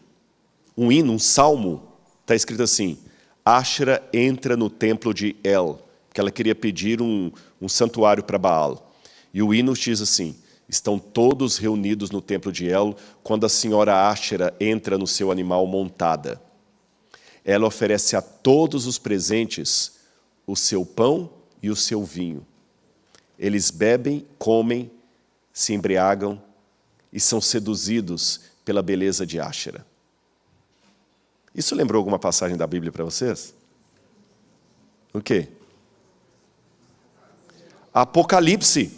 um salmo, está escrito assim, Áshera entra no templo de El, que ela queria pedir um santuário para Baal. E o hino diz assim, estão todos reunidos no templo de El, quando a senhora Áshera entra no seu animal montada. Ela oferece a todos os presentes o seu pão e o seu vinho. Eles bebem, comem, se embriagam e são seduzidos pela beleza de Áshera. Isso lembrou alguma passagem da Bíblia para vocês? O quê? Apocalipse.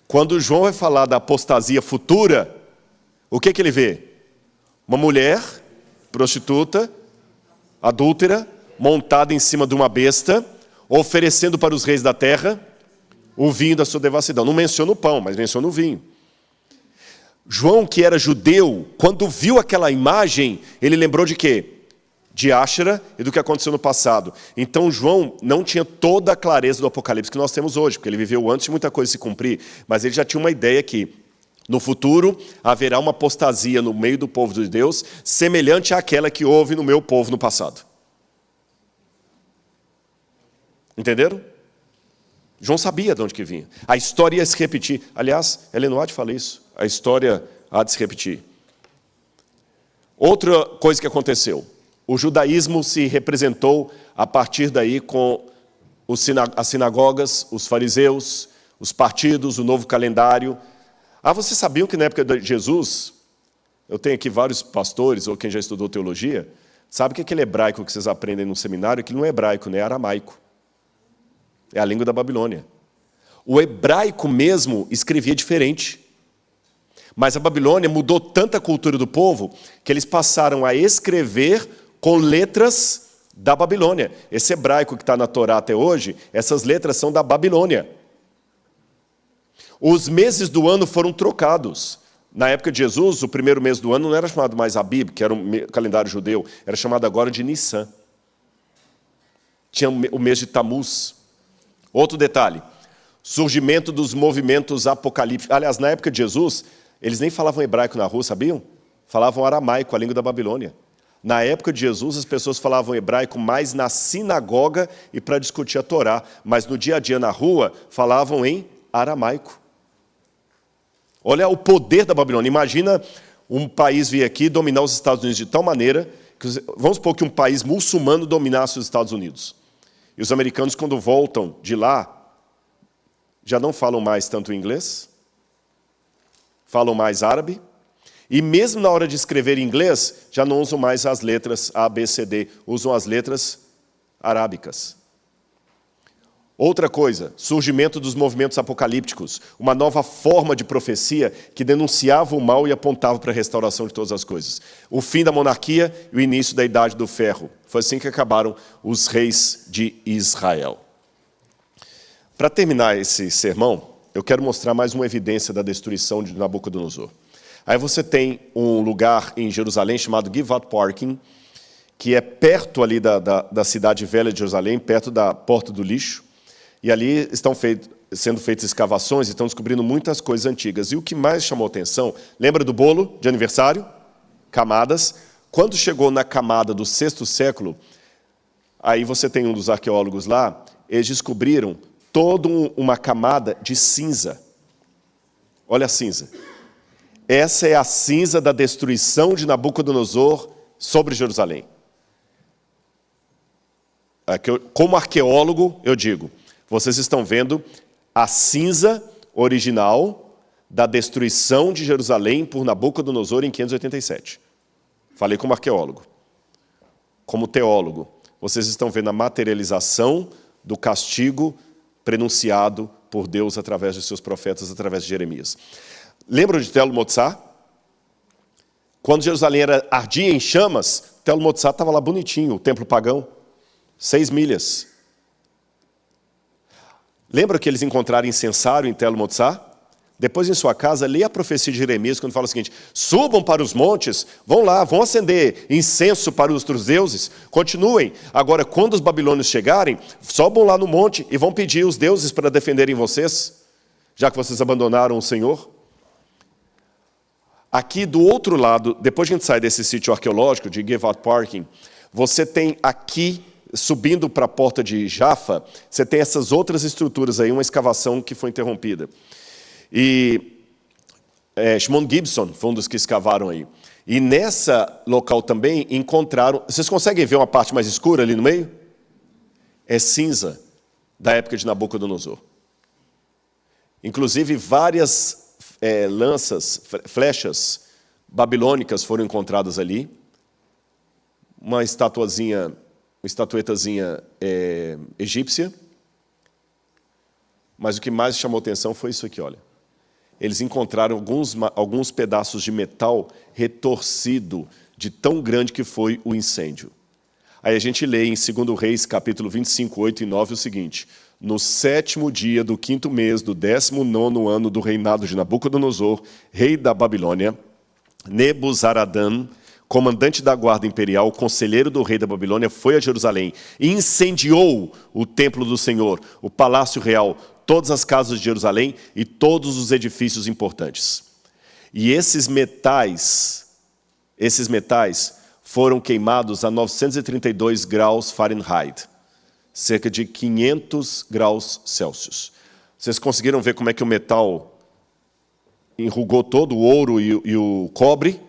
Quando João vai falar da apostasia futura, o que ele vê? Uma mulher, prostituta, adúltera, montada em cima de uma besta, oferecendo para os reis da terra o vinho da sua devassidão. Não menciona o pão, mas menciona o vinho. João, que era judeu, quando viu aquela imagem, ele lembrou de quê? De Áshera e do que aconteceu no passado. Então João não tinha toda a clareza do Apocalipse que nós temos hoje, porque ele viveu antes de muita coisa se cumprir, mas ele já tinha uma ideia que no futuro haverá uma apostasia no meio do povo de Deus, semelhante àquela que houve no meu povo no passado. Entenderam? João sabia de onde que vinha. A história ia se repetir. Aliás, Ellen White fala isso. A história há de se repetir. Outra coisa que aconteceu. O judaísmo se representou a partir daí com as sinagogas, os fariseus, os partidos, o novo calendário. Vocês sabiam que na época de Jesus, eu tenho aqui vários pastores, ou quem já estudou teologia, sabe que aquele hebraico que vocês aprendem no seminário, aquilo não é hebraico, né? É aramaico. É a língua da Babilônia. O hebraico mesmo escrevia diferente. Mas a Babilônia mudou tanta cultura do povo que eles passaram a escrever com letras da Babilônia. Esse hebraico que está na Torá até hoje, essas letras são da Babilônia. Os meses do ano foram trocados. Na época de Jesus, o primeiro mês do ano não era chamado mais Abib, que era um calendário judeu, era chamado agora de Nissan. Tinha o mês de Tamuz. Outro detalhe, surgimento dos movimentos apocalípticos. Aliás, na época de Jesus, eles nem falavam hebraico na rua, sabiam? Falavam aramaico, a língua da Babilônia. Na época de Jesus, as pessoas falavam hebraico mais na sinagoga e para discutir a Torá, mas no dia a dia na rua, falavam em aramaico. Olha o poder da Babilônia. Imagina um país vir aqui dominar os Estados Unidos de tal maneira, que, vamos supor que um país muçulmano dominasse os Estados Unidos. E os americanos, quando voltam de lá, já não falam mais tanto inglês, falam mais árabe, e mesmo na hora de escrever em inglês, já não usam mais as letras A, B, C, D, usam as letras arábicas. Outra coisa, surgimento dos movimentos apocalípticos, uma nova forma de profecia que denunciava o mal e apontava para a restauração de todas as coisas. O fim da monarquia e o início da Idade do Ferro. Foi assim que acabaram os reis de Israel. Para terminar esse sermão, eu quero mostrar mais uma evidência da destruição de Nabucodonosor. Aí você tem um lugar em Jerusalém chamado Givat Parking, que é perto ali da cidade velha de Jerusalém, perto da Porta do Lixo. E ali estão feitos sendo feitas escavações e estão descobrindo muitas coisas antigas. E o que mais chamou atenção, lembra do bolo de aniversário? Camadas. Quando chegou na camada do 6º século, aí você tem um dos arqueólogos lá, eles descobriram toda uma camada de cinza. Olha a cinza. Essa é a cinza da destruição de Nabucodonosor sobre Jerusalém. Como arqueólogo, eu digo, vocês estão vendo a cinza original da destruição de Jerusalém por Nabucodonosor em 587. Falei como arqueólogo. Como teólogo, vocês estão vendo a materialização do castigo prenunciado por Deus através de seus profetas, através de Jeremias. Lembram de Telo Motzá? Quando Jerusalém ardia em chamas, Telo Motzá estava lá bonitinho, o templo pagão, 6 milhas. Lembra que eles encontraram incensário em Telo Motzá? Depois, em sua casa, leia a profecia de Jeremias, quando fala o seguinte: subam para os montes, vão lá, vão acender incenso para os outros deuses, continuem. Agora, quando os babilônios chegarem, sobam lá no monte e vão pedir os deuses para defenderem vocês, já que vocês abandonaram o Senhor. Aqui do outro lado, depois que a gente sai desse sítio arqueológico de Givat Parking, você tem aqui, subindo para a porta de Jaffa, você tem essas outras estruturas aí, uma escavação que foi interrompida. E Shimon Gibson foi um dos que escavaram aí. E nessa local também encontraram... Vocês conseguem ver uma parte mais escura ali no meio? É cinza da época de Nabucodonosor. Inclusive várias lanças, flechas babilônicas foram encontradas ali. Uma estatuetazinha egípcia. Mas o que mais chamou atenção foi isso aqui, olha. Eles encontraram alguns pedaços de metal retorcido, de tão grande que foi o incêndio. Aí a gente lê em 2 Reis, capítulo 25, 8 e 9, o seguinte: no 7º dia do 5º mês do 19º ano do reinado de Nabucodonosor, rei da Babilônia, Nebuzaradã, comandante da guarda imperial, conselheiro do rei da Babilônia, foi a Jerusalém e incendiou o templo do Senhor, o palácio real, todas as casas de Jerusalém e todos os edifícios importantes. E esses metais foram queimados a 932 graus Fahrenheit, cerca de 500 graus Celsius. Vocês conseguiram ver como é que o metal enrugou todo, o ouro e o cobre?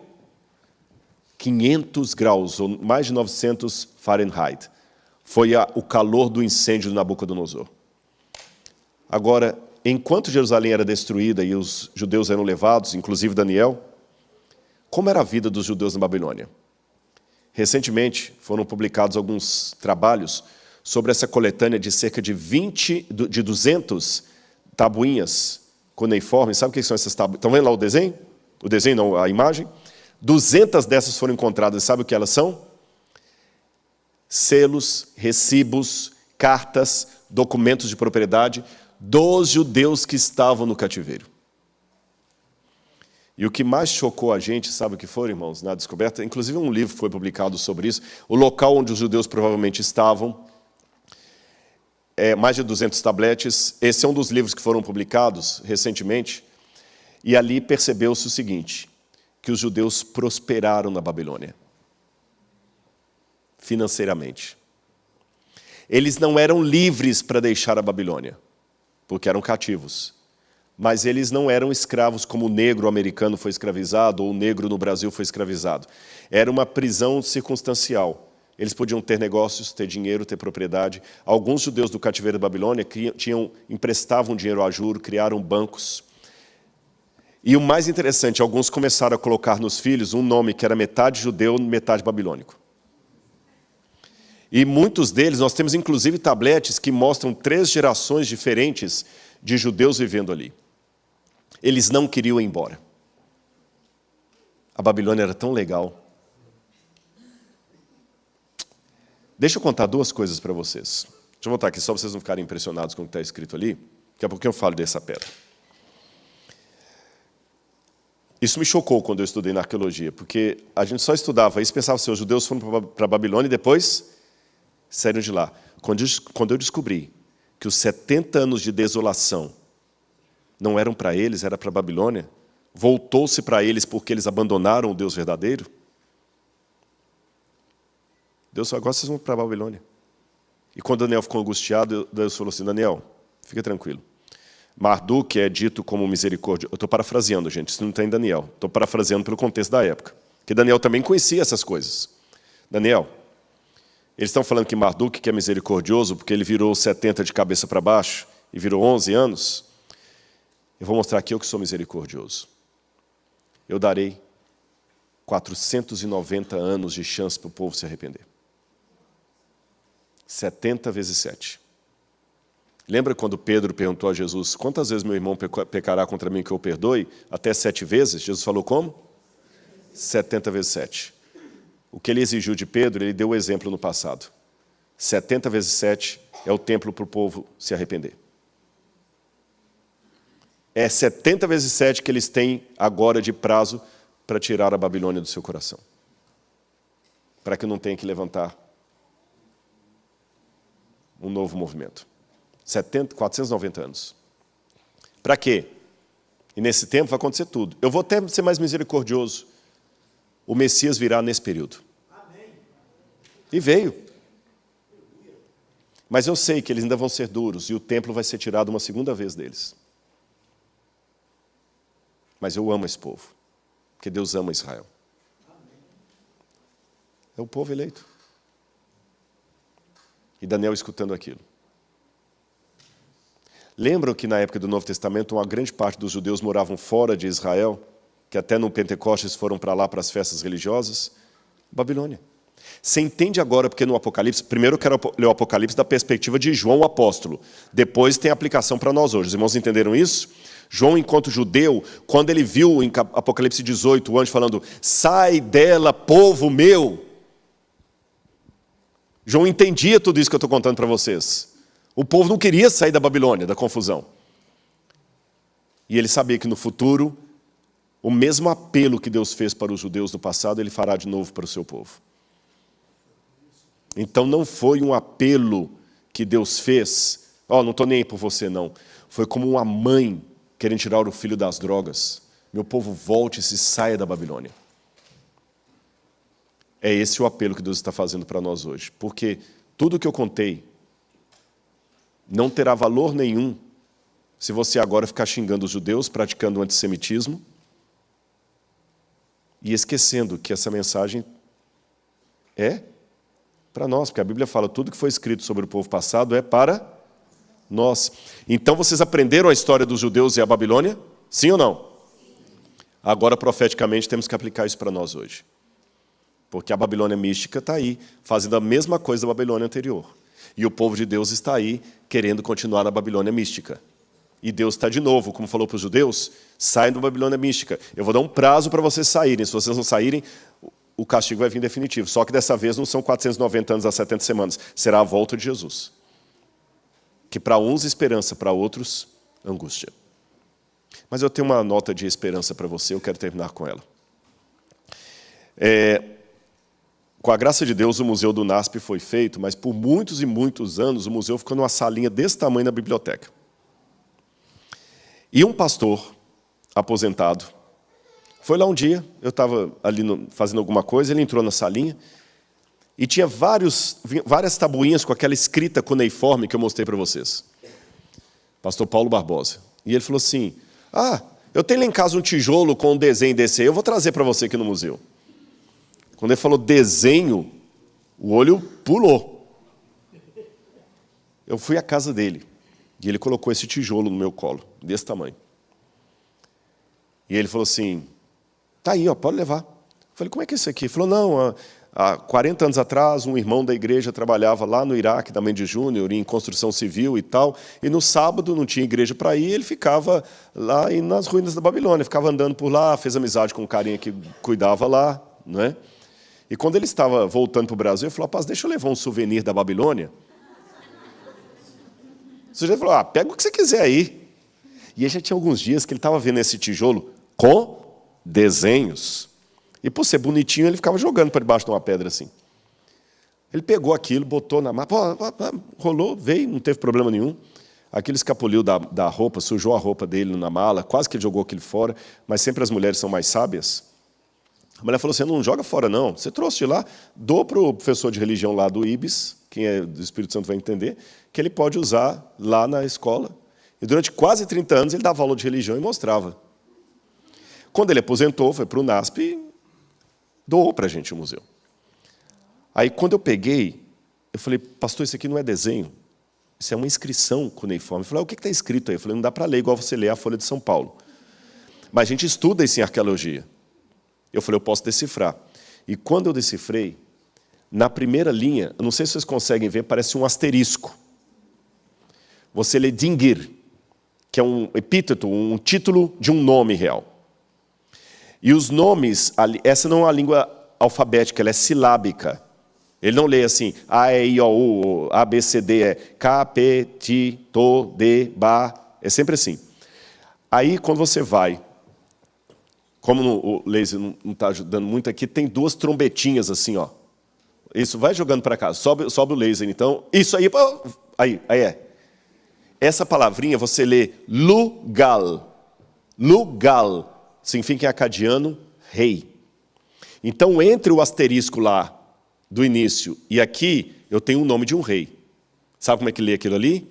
500 graus, ou mais de 900 Fahrenheit. Foi o calor do incêndio de Nabucodonosor. Agora, enquanto Jerusalém era destruída e os judeus eram levados, inclusive Daniel, como era a vida dos judeus na Babilônia? Recentemente foram publicados alguns trabalhos sobre essa coletânea de cerca de 200 tabuinhas cuneiformes. Sabe o que são essas tabuinhas? Estão vendo lá o desenho? O desenho não, a imagem? 200 dessas foram encontradas. Sabe o que elas são? Selos, recibos, cartas, documentos de propriedade dos judeus que estavam no cativeiro. E o que mais chocou a gente, sabe o que foi, irmãos, na descoberta? Inclusive um livro foi publicado sobre isso, o local onde os judeus provavelmente estavam, mais de 200 tabletes. Esse é um dos livros que foram publicados recentemente, e ali percebeu-se o seguinte, que os judeus prosperaram na Babilônia, financeiramente. Eles não eram livres para deixar a Babilônia, porque eram cativos. Mas eles não eram escravos como o negro americano foi escravizado, ou o negro no Brasil foi escravizado. Era uma prisão circunstancial. Eles podiam ter negócios, ter dinheiro, ter propriedade. Alguns judeus do cativeiro da Babilônia emprestavam dinheiro a juros, criaram bancos. E o mais interessante, alguns começaram a colocar nos filhos um nome que era metade judeu, metade babilônico. E muitos deles, nós temos inclusive tabletes que mostram 3 gerações diferentes de judeus vivendo ali. Eles não queriam ir embora. A Babilônia era tão legal. Deixa eu contar 2 coisas para vocês. Deixa eu voltar aqui, só para vocês não ficarem impressionados com o que está escrito ali. Daqui a pouquinho eu falo dessa pedra. Isso me chocou quando eu estudei na arqueologia, porque a gente só estudava isso, pensava assim, os judeus foram para a Babilônia e depois saíram de lá. Quando eu descobri que os 70 anos de desolação não eram para eles, era para a Babilônia? Voltou-se para eles porque eles abandonaram o Deus verdadeiro? Deus falou, agora vocês vão para a Babilônia. E quando Daniel ficou angustiado, Deus falou assim, Daniel, fica tranquilo. Marduk é dito como misericórdia. Eu estou parafraseando, gente, isso não está em Daniel. Estou parafraseando pelo contexto da época. Porque Daniel também conhecia essas coisas. Daniel, eles estão falando que Marduk que é misericordioso porque ele virou 70 de cabeça para baixo e virou 11 anos. Eu vou mostrar aqui eu que sou misericordioso. Eu darei 490 anos de chance para o povo se arrepender. 70 vezes 7. Lembra quando Pedro perguntou a Jesus, quantas vezes meu irmão pecará contra mim que eu perdoe? Até 7 vezes? Jesus falou como? 70 vezes 7. O que ele exigiu de Pedro, ele deu o exemplo no passado. 70 vezes 7 é o templo para o povo se arrepender. É 70 vezes 7 que eles têm agora de prazo para tirar a Babilônia do seu coração. Para que não tenha que levantar um novo movimento. 490 anos. Para quê? E nesse tempo vai acontecer tudo. Eu vou até ser mais misericordioso. O Messias virá nesse período. E veio. Mas eu sei que eles ainda vão ser duros e o templo vai ser tirado uma segunda vez deles. Mas eu amo esse povo, porque Deus ama Israel. É o povo eleito. E Daniel escutando aquilo. Lembram que na época do Novo Testamento uma grande parte dos judeus moravam fora de Israel, que até no Pentecostes foram para lá para as festas religiosas? Babilônia. Você entende agora porque no Apocalipse, primeiro eu quero ler o Apocalipse da perspectiva de João o apóstolo, depois tem aplicação para nós hoje. Os irmãos entenderam isso? João, enquanto judeu, quando ele viu em Apocalipse 18 o anjo falando, sai dela, povo meu. João entendia tudo isso que eu estou contando para vocês. O povo não queria sair da Babilônia, da confusão. E ele sabia que no futuro, o mesmo apelo que Deus fez para os judeus do passado, ele fará de novo para o seu povo. Então não foi um apelo que Deus fez, não estou nem aí por você não. Foi como uma mãe querendo tirar o filho das drogas. Meu povo, volte e se saia da Babilônia. É esse o apelo que Deus está fazendo para nós hoje. Porque tudo o que eu contei não terá valor nenhum se você agora ficar xingando os judeus, praticando o antissemitismo e esquecendo que essa mensagem é para nós, porque a Bíblia fala tudo que foi escrito sobre o povo passado é para nós. Então vocês aprenderam a história dos judeus e a Babilônia? Sim ou não? Agora, profeticamente, temos que aplicar isso para nós hoje. Porque a Babilônia mística está aí, fazendo a mesma coisa da Babilônia anterior. E o povo de Deus está aí, querendo continuar na Babilônia mística. E Deus está de novo, como falou para os judeus, saiam da Babilônia mística. Eu vou dar um prazo para vocês saírem. Se vocês não saírem, o castigo vai vir definitivo. Só que dessa vez não são 490 anos a 70 semanas. Será a volta de Jesus. Que para uns esperança, para outros angústia. Mas eu tenho uma nota de esperança para você, eu quero terminar com ela. Com a graça de Deus, o Museu do NASP foi feito, mas por muitos e muitos anos o museu ficou numa salinha desse tamanho na biblioteca. E um pastor aposentado foi lá um dia, eu estava ali fazendo alguma coisa, ele entrou na salinha e tinha várias tabuinhas com aquela escrita cuneiforme que eu mostrei para vocês. Pastor Paulo Barbosa. E ele falou assim, eu tenho lá em casa um tijolo com um desenho desse aí, eu vou trazer para você aqui no museu. Quando ele falou desenho, o olho pulou. Eu fui à casa dele e ele colocou esse tijolo no meu colo, desse tamanho. E ele falou assim, tá aí, pode levar. Eu falei, como é que é isso aqui? Ele falou, não, há 40 anos atrás, um irmão da igreja trabalhava lá no Iraque, da Mendes Júnior, em construção civil e tal, e no sábado não tinha igreja para ir, ele ficava lá nas ruínas da Babilônia, ficava andando por lá, fez amizade com um carinha que cuidava lá, não é? E quando ele estava voltando para o Brasil, ele falou, rapaz, deixa eu levar um souvenir da Babilônia. O sujeito falou, pega o que você quiser aí. E aí já tinha alguns dias que ele estava vendo esse tijolo com desenhos. E por ser bonitinho, ele ficava jogando para debaixo de uma pedra assim. Ele pegou aquilo, botou na mala, rolou, veio, não teve problema nenhum. Aquilo escapuliu da roupa, sujou a roupa dele na mala, quase que ele jogou aquilo fora, mas sempre as mulheres são mais sábias. A mulher falou assim, não joga fora não, você trouxe de lá, dou para o professor de religião lá do IBS, quem é do Espírito Santo vai entender, que ele pode usar lá na escola. E durante quase 30 anos ele dava aula de religião e mostrava. Quando ele aposentou, foi para o NASP e doou para a gente o museu. Aí, quando eu peguei, eu falei, pastor, isso aqui não é desenho, isso é uma inscrição cuneiforme. Ele falou, o que está escrito aí? Eu falei, não dá para ler igual você lê a Folha de São Paulo. Mas a gente estuda isso em arqueologia. Eu falei, eu posso decifrar. E quando eu decifrei, na primeira linha, eu não sei se vocês conseguem ver, parece um asterisco. Você lê Dingir, que é um epíteto, um título de um nome real. E os nomes, essa não é uma língua alfabética, ela é silábica. Ele não lê assim, A, E, I, O, U, A, B, C, D, é K, P, T, T, D, Ba, é sempre assim. Aí, quando você vai, como o laser não está ajudando muito aqui, tem duas trombetinhas assim, ó. Isso, vai jogando para cá, sobe o laser, então. Isso aí, aí é. Essa palavrinha você lê Lugal. Lugal significa em acadiano, rei. Então, entre o asterisco lá, do início, e aqui, eu tenho o nome de um rei. Sabe como é que lê aquilo ali?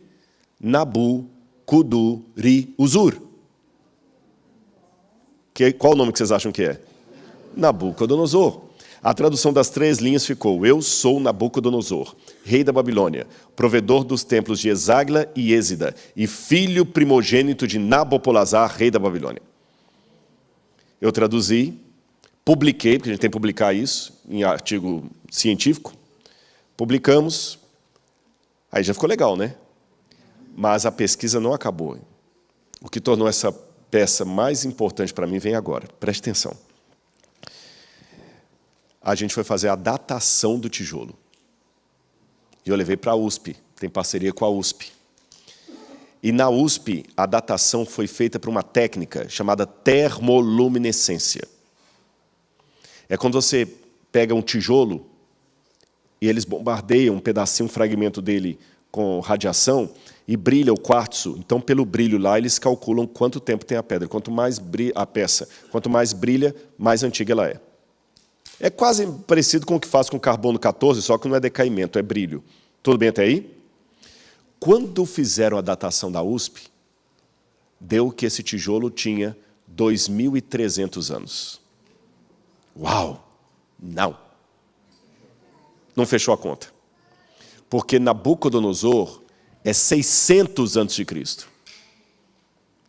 Nabucodonosor. Qual o nome que vocês acham que é? Nabucodonosor. A tradução das 3 linhas ficou, eu sou Nabucodonosor, rei da Babilônia, provedor dos templos de Esagla e Êsida, e filho primogênito de Nabopolassar, rei da Babilônia. Eu traduzi, publiquei, porque a gente tem que publicar isso, em artigo científico, publicamos, aí já ficou legal, né? Mas a pesquisa não acabou. O que tornou essa peça mais importante para mim vem agora, preste atenção. A gente foi fazer a datação do tijolo. E eu levei para a USP, tem parceria com a USP. E na USP, a datação foi feita por uma técnica chamada termoluminescência. É quando você pega um tijolo e eles bombardeiam um pedacinho, um fragmento dele com radiação e brilha o quartzo. Então, pelo brilho lá, eles calculam quanto tempo tem a pedra. Quanto mais brilha a peça, quanto mais brilha, mais antiga ela é. É quase parecido com o que faz com carbono 14, só que não é decaimento, é brilho. Tudo bem até aí? Quando fizeram a datação da USP, deu que esse tijolo tinha 2.300 anos. Uau! Não. Não fechou a conta. Porque Nabucodonosor é 600 a.C.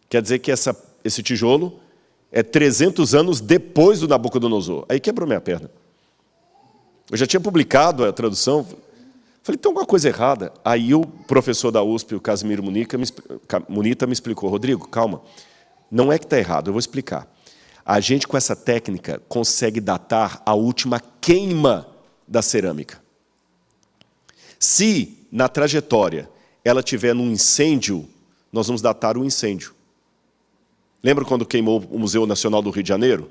Quer dizer que esse tijolo é 300 anos depois do Nabucodonosor. Aí quebrou minha perna. Eu já tinha publicado a tradução. Falei, tem alguma coisa errada. Aí o professor da USP, o Casimiro Munita, me explicou. Rodrigo, calma. Não é que está errado, eu vou explicar. A gente, com essa técnica, consegue datar a última queima da cerâmica. Se, na trajetória, ela estiver num incêndio, nós vamos datar o incêndio. Lembra quando queimou o Museu Nacional do Rio de Janeiro?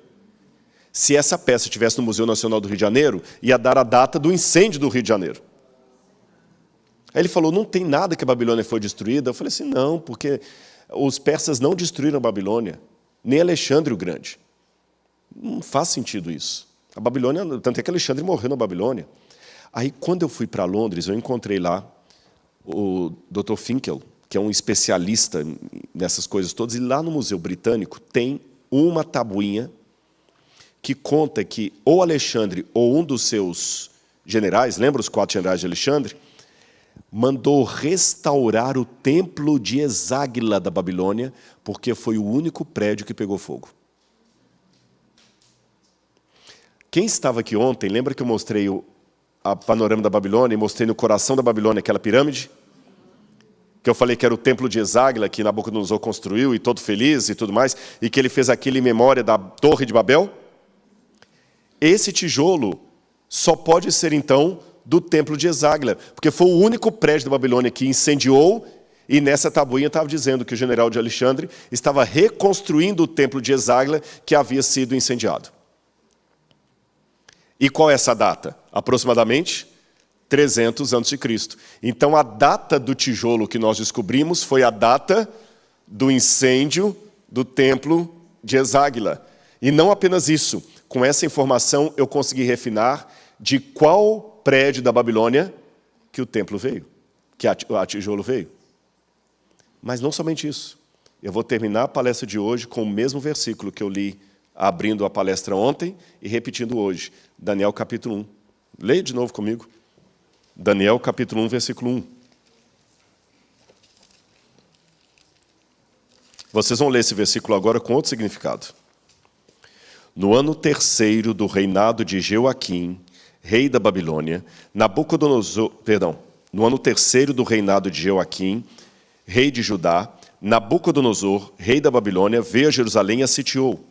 Se essa peça estivesse no Museu Nacional do Rio de Janeiro, ia dar a data do incêndio do Rio de Janeiro. Aí ele falou, não tem nada que a Babilônia foi destruída. Eu falei assim, não, porque os persas não destruíram a Babilônia, nem Alexandre o Grande. Não faz sentido isso. A Babilônia, tanto é que Alexandre morreu na Babilônia. Aí, quando eu fui para Londres, eu encontrei lá o Dr. Finkel, que é um especialista nessas coisas todas, e lá no Museu Britânico tem uma tabuinha que conta que ou Alexandre ou um dos seus generais, lembra os 4 generais de Alexandre, mandou restaurar o templo de Esagla da Babilônia, porque foi o único prédio que pegou fogo. Quem estava aqui ontem, lembra que eu mostrei a panorama da Babilônia e mostrei no coração da Babilônia aquela pirâmide? Que eu falei que era o templo de Esagla, que Nabucodonosor construiu, e todo feliz e tudo mais, e que ele fez aquilo em memória da Torre de Babel? Esse tijolo só pode ser, então, do templo de Esagla, porque foi o único prédio da Babilônia que incendiou, e nessa tabuinha estava dizendo que o general de Alexandre estava reconstruindo o templo de Esagla que havia sido incendiado. E qual é essa data? Aproximadamente 300 a.C. Então, a data do tijolo que nós descobrimos foi a data do incêndio do templo de Eságila. E não apenas isso. Com essa informação, eu consegui refinar de qual prédio da Babilônia que o templo veio, que a tijolo veio. Mas não somente isso. Eu vou terminar a palestra de hoje com o mesmo versículo que eu li abrindo a palestra ontem e repetindo hoje. Daniel capítulo 1. Leia de novo comigo. Daniel capítulo 1, versículo 1. Vocês vão ler esse versículo agora com outro significado. No ano 3º do reinado de Jeoaquim, rei da Babilônia, no ano 3º do reinado de Jeoaquim, rei de Judá, Nabucodonosor, rei da Babilônia, veio a Jerusalém e a sitiou.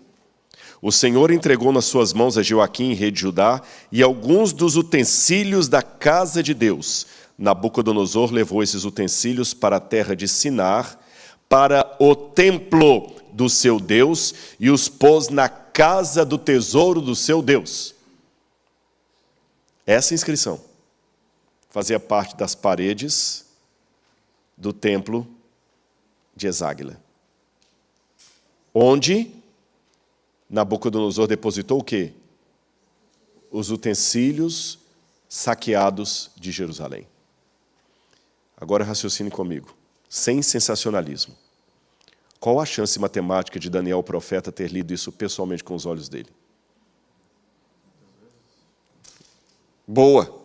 O Senhor entregou nas suas mãos a Jeoaquim, rei de Judá, e alguns dos utensílios da casa de Deus. Nabucodonosor levou esses utensílios para a terra de Sinar, para o templo do seu Deus, e os pôs na casa do tesouro do seu Deus. Essa inscrição fazia parte das paredes do templo de Eságila, onde Nabucodonosor depositou o quê? Os utensílios saqueados de Jerusalém. Agora raciocine comigo, sem sensacionalismo. Qual a chance matemática de Daniel, o profeta, ter lido isso pessoalmente com os olhos dele? Boa.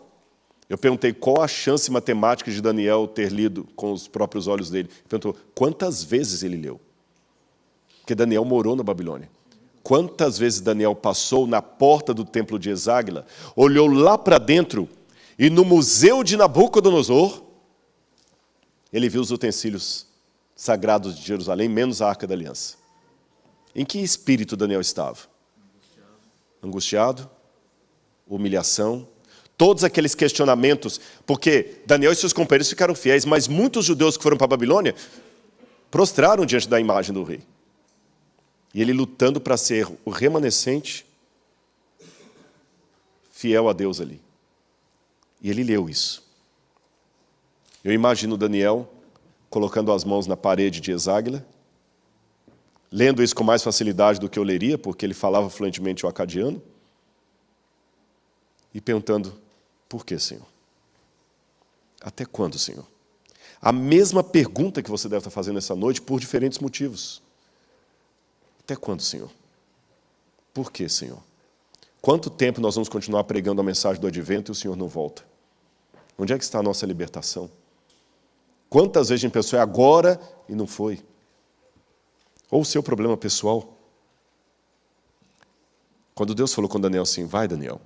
Eu perguntei qual a chance matemática de Daniel ter lido com os próprios olhos dele. Ele perguntou quantas vezes ele leu. Porque Daniel morou na Babilônia. Quantas vezes Daniel passou na porta do templo de Eságila, olhou lá para dentro e no museu de Nabucodonosor, ele viu os utensílios sagrados de Jerusalém, menos a Arca da Aliança. Em que espírito Daniel estava? Angustiado, humilhação, todos aqueles questionamentos, porque Daniel e seus companheiros ficaram fiéis, mas muitos judeus que foram para a Babilônia prostraram diante da imagem do rei. E ele lutando para ser o remanescente fiel a Deus ali. E ele leu isso. Eu imagino Daniel colocando as mãos na parede de Eságila, lendo isso com mais facilidade do que eu leria, porque ele falava fluentemente o acadiano, e perguntando, por que, Senhor? Até quando, Senhor? A mesma pergunta que você deve estar fazendo essa noite por diferentes motivos. Até quando, Senhor? Por que, Senhor? Quanto tempo nós vamos continuar pregando a mensagem do advento e o Senhor não volta? Onde é que está a nossa libertação? Quantas vezes a gente pensou, é agora e não foi? Ou o seu problema pessoal? Quando Deus falou com Daniel assim, vai Daniel,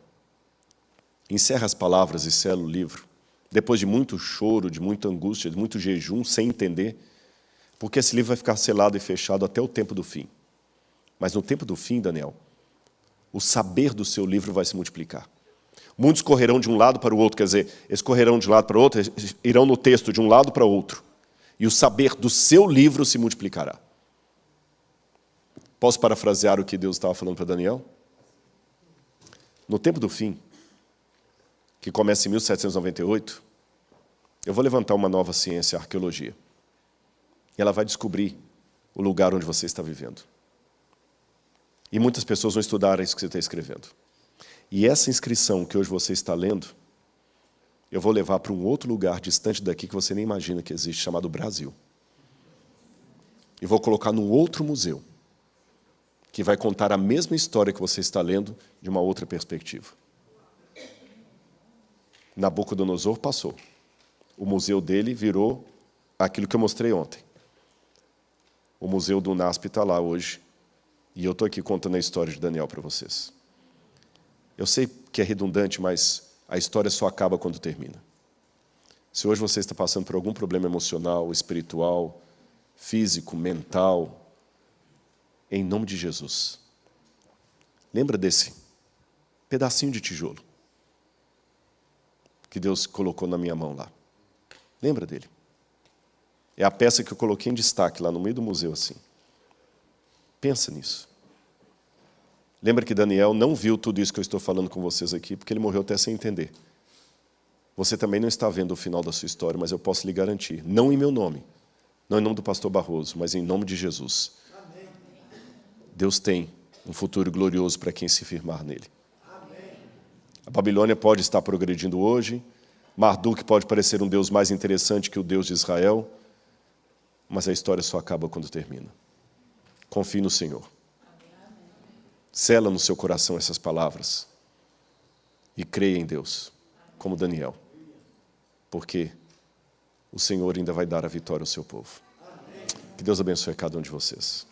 encerra as palavras e sela o livro, depois de muito choro, de muita angústia, de muito jejum, sem entender, porque esse livro vai ficar selado e fechado até o tempo do fim. Mas no tempo do fim, Daniel, o saber do seu livro vai se multiplicar. Muitos correrão de um lado para o outro, quer dizer, eles correrão de um lado para o outro, eles irão no texto de um lado para o outro. E o saber do seu livro se multiplicará. Posso parafrasear o que Deus estava falando para Daniel? No tempo do fim, que começa em 1798, eu vou levantar uma nova ciência, a arqueologia. E ela vai descobrir o lugar onde você está vivendo. E muitas pessoas vão estudar isso que você está escrevendo. E essa inscrição que hoje você está lendo, eu vou levar para um outro lugar distante daqui que você nem imagina que existe, chamado Brasil. E vou colocar num outro museu, que vai contar a mesma história que você está lendo de uma outra perspectiva. Nabucodonosor passou. O museu dele virou aquilo que eu mostrei ontem. O museu do NASP está lá hoje, e eu estou aqui contando a história de Daniel para vocês. Eu sei que é redundante, mas a história só acaba quando termina. Se hoje você está passando por algum problema emocional, espiritual, físico, mental, em nome de Jesus, lembra desse pedacinho de tijolo que Deus colocou na minha mão lá. Lembra dele? É a peça que eu coloquei em destaque lá no meio do museu assim. Pensa nisso. Lembra que Daniel não viu tudo isso que eu estou falando com vocês aqui, porque ele morreu até sem entender. Você também não está vendo o final da sua história, mas eu posso lhe garantir, não em meu nome, não em nome do pastor Barroso, mas em nome de Jesus. Deus tem um futuro glorioso para quem se firmar nele. A Babilônia pode estar progredindo hoje, Marduk pode parecer um Deus mais interessante que o Deus de Israel, mas a história só acaba quando termina. Confie no Senhor. Sela no seu coração essas palavras e creia em Deus, como Daniel, porque o Senhor ainda vai dar a vitória ao seu povo. Que Deus abençoe cada um de vocês.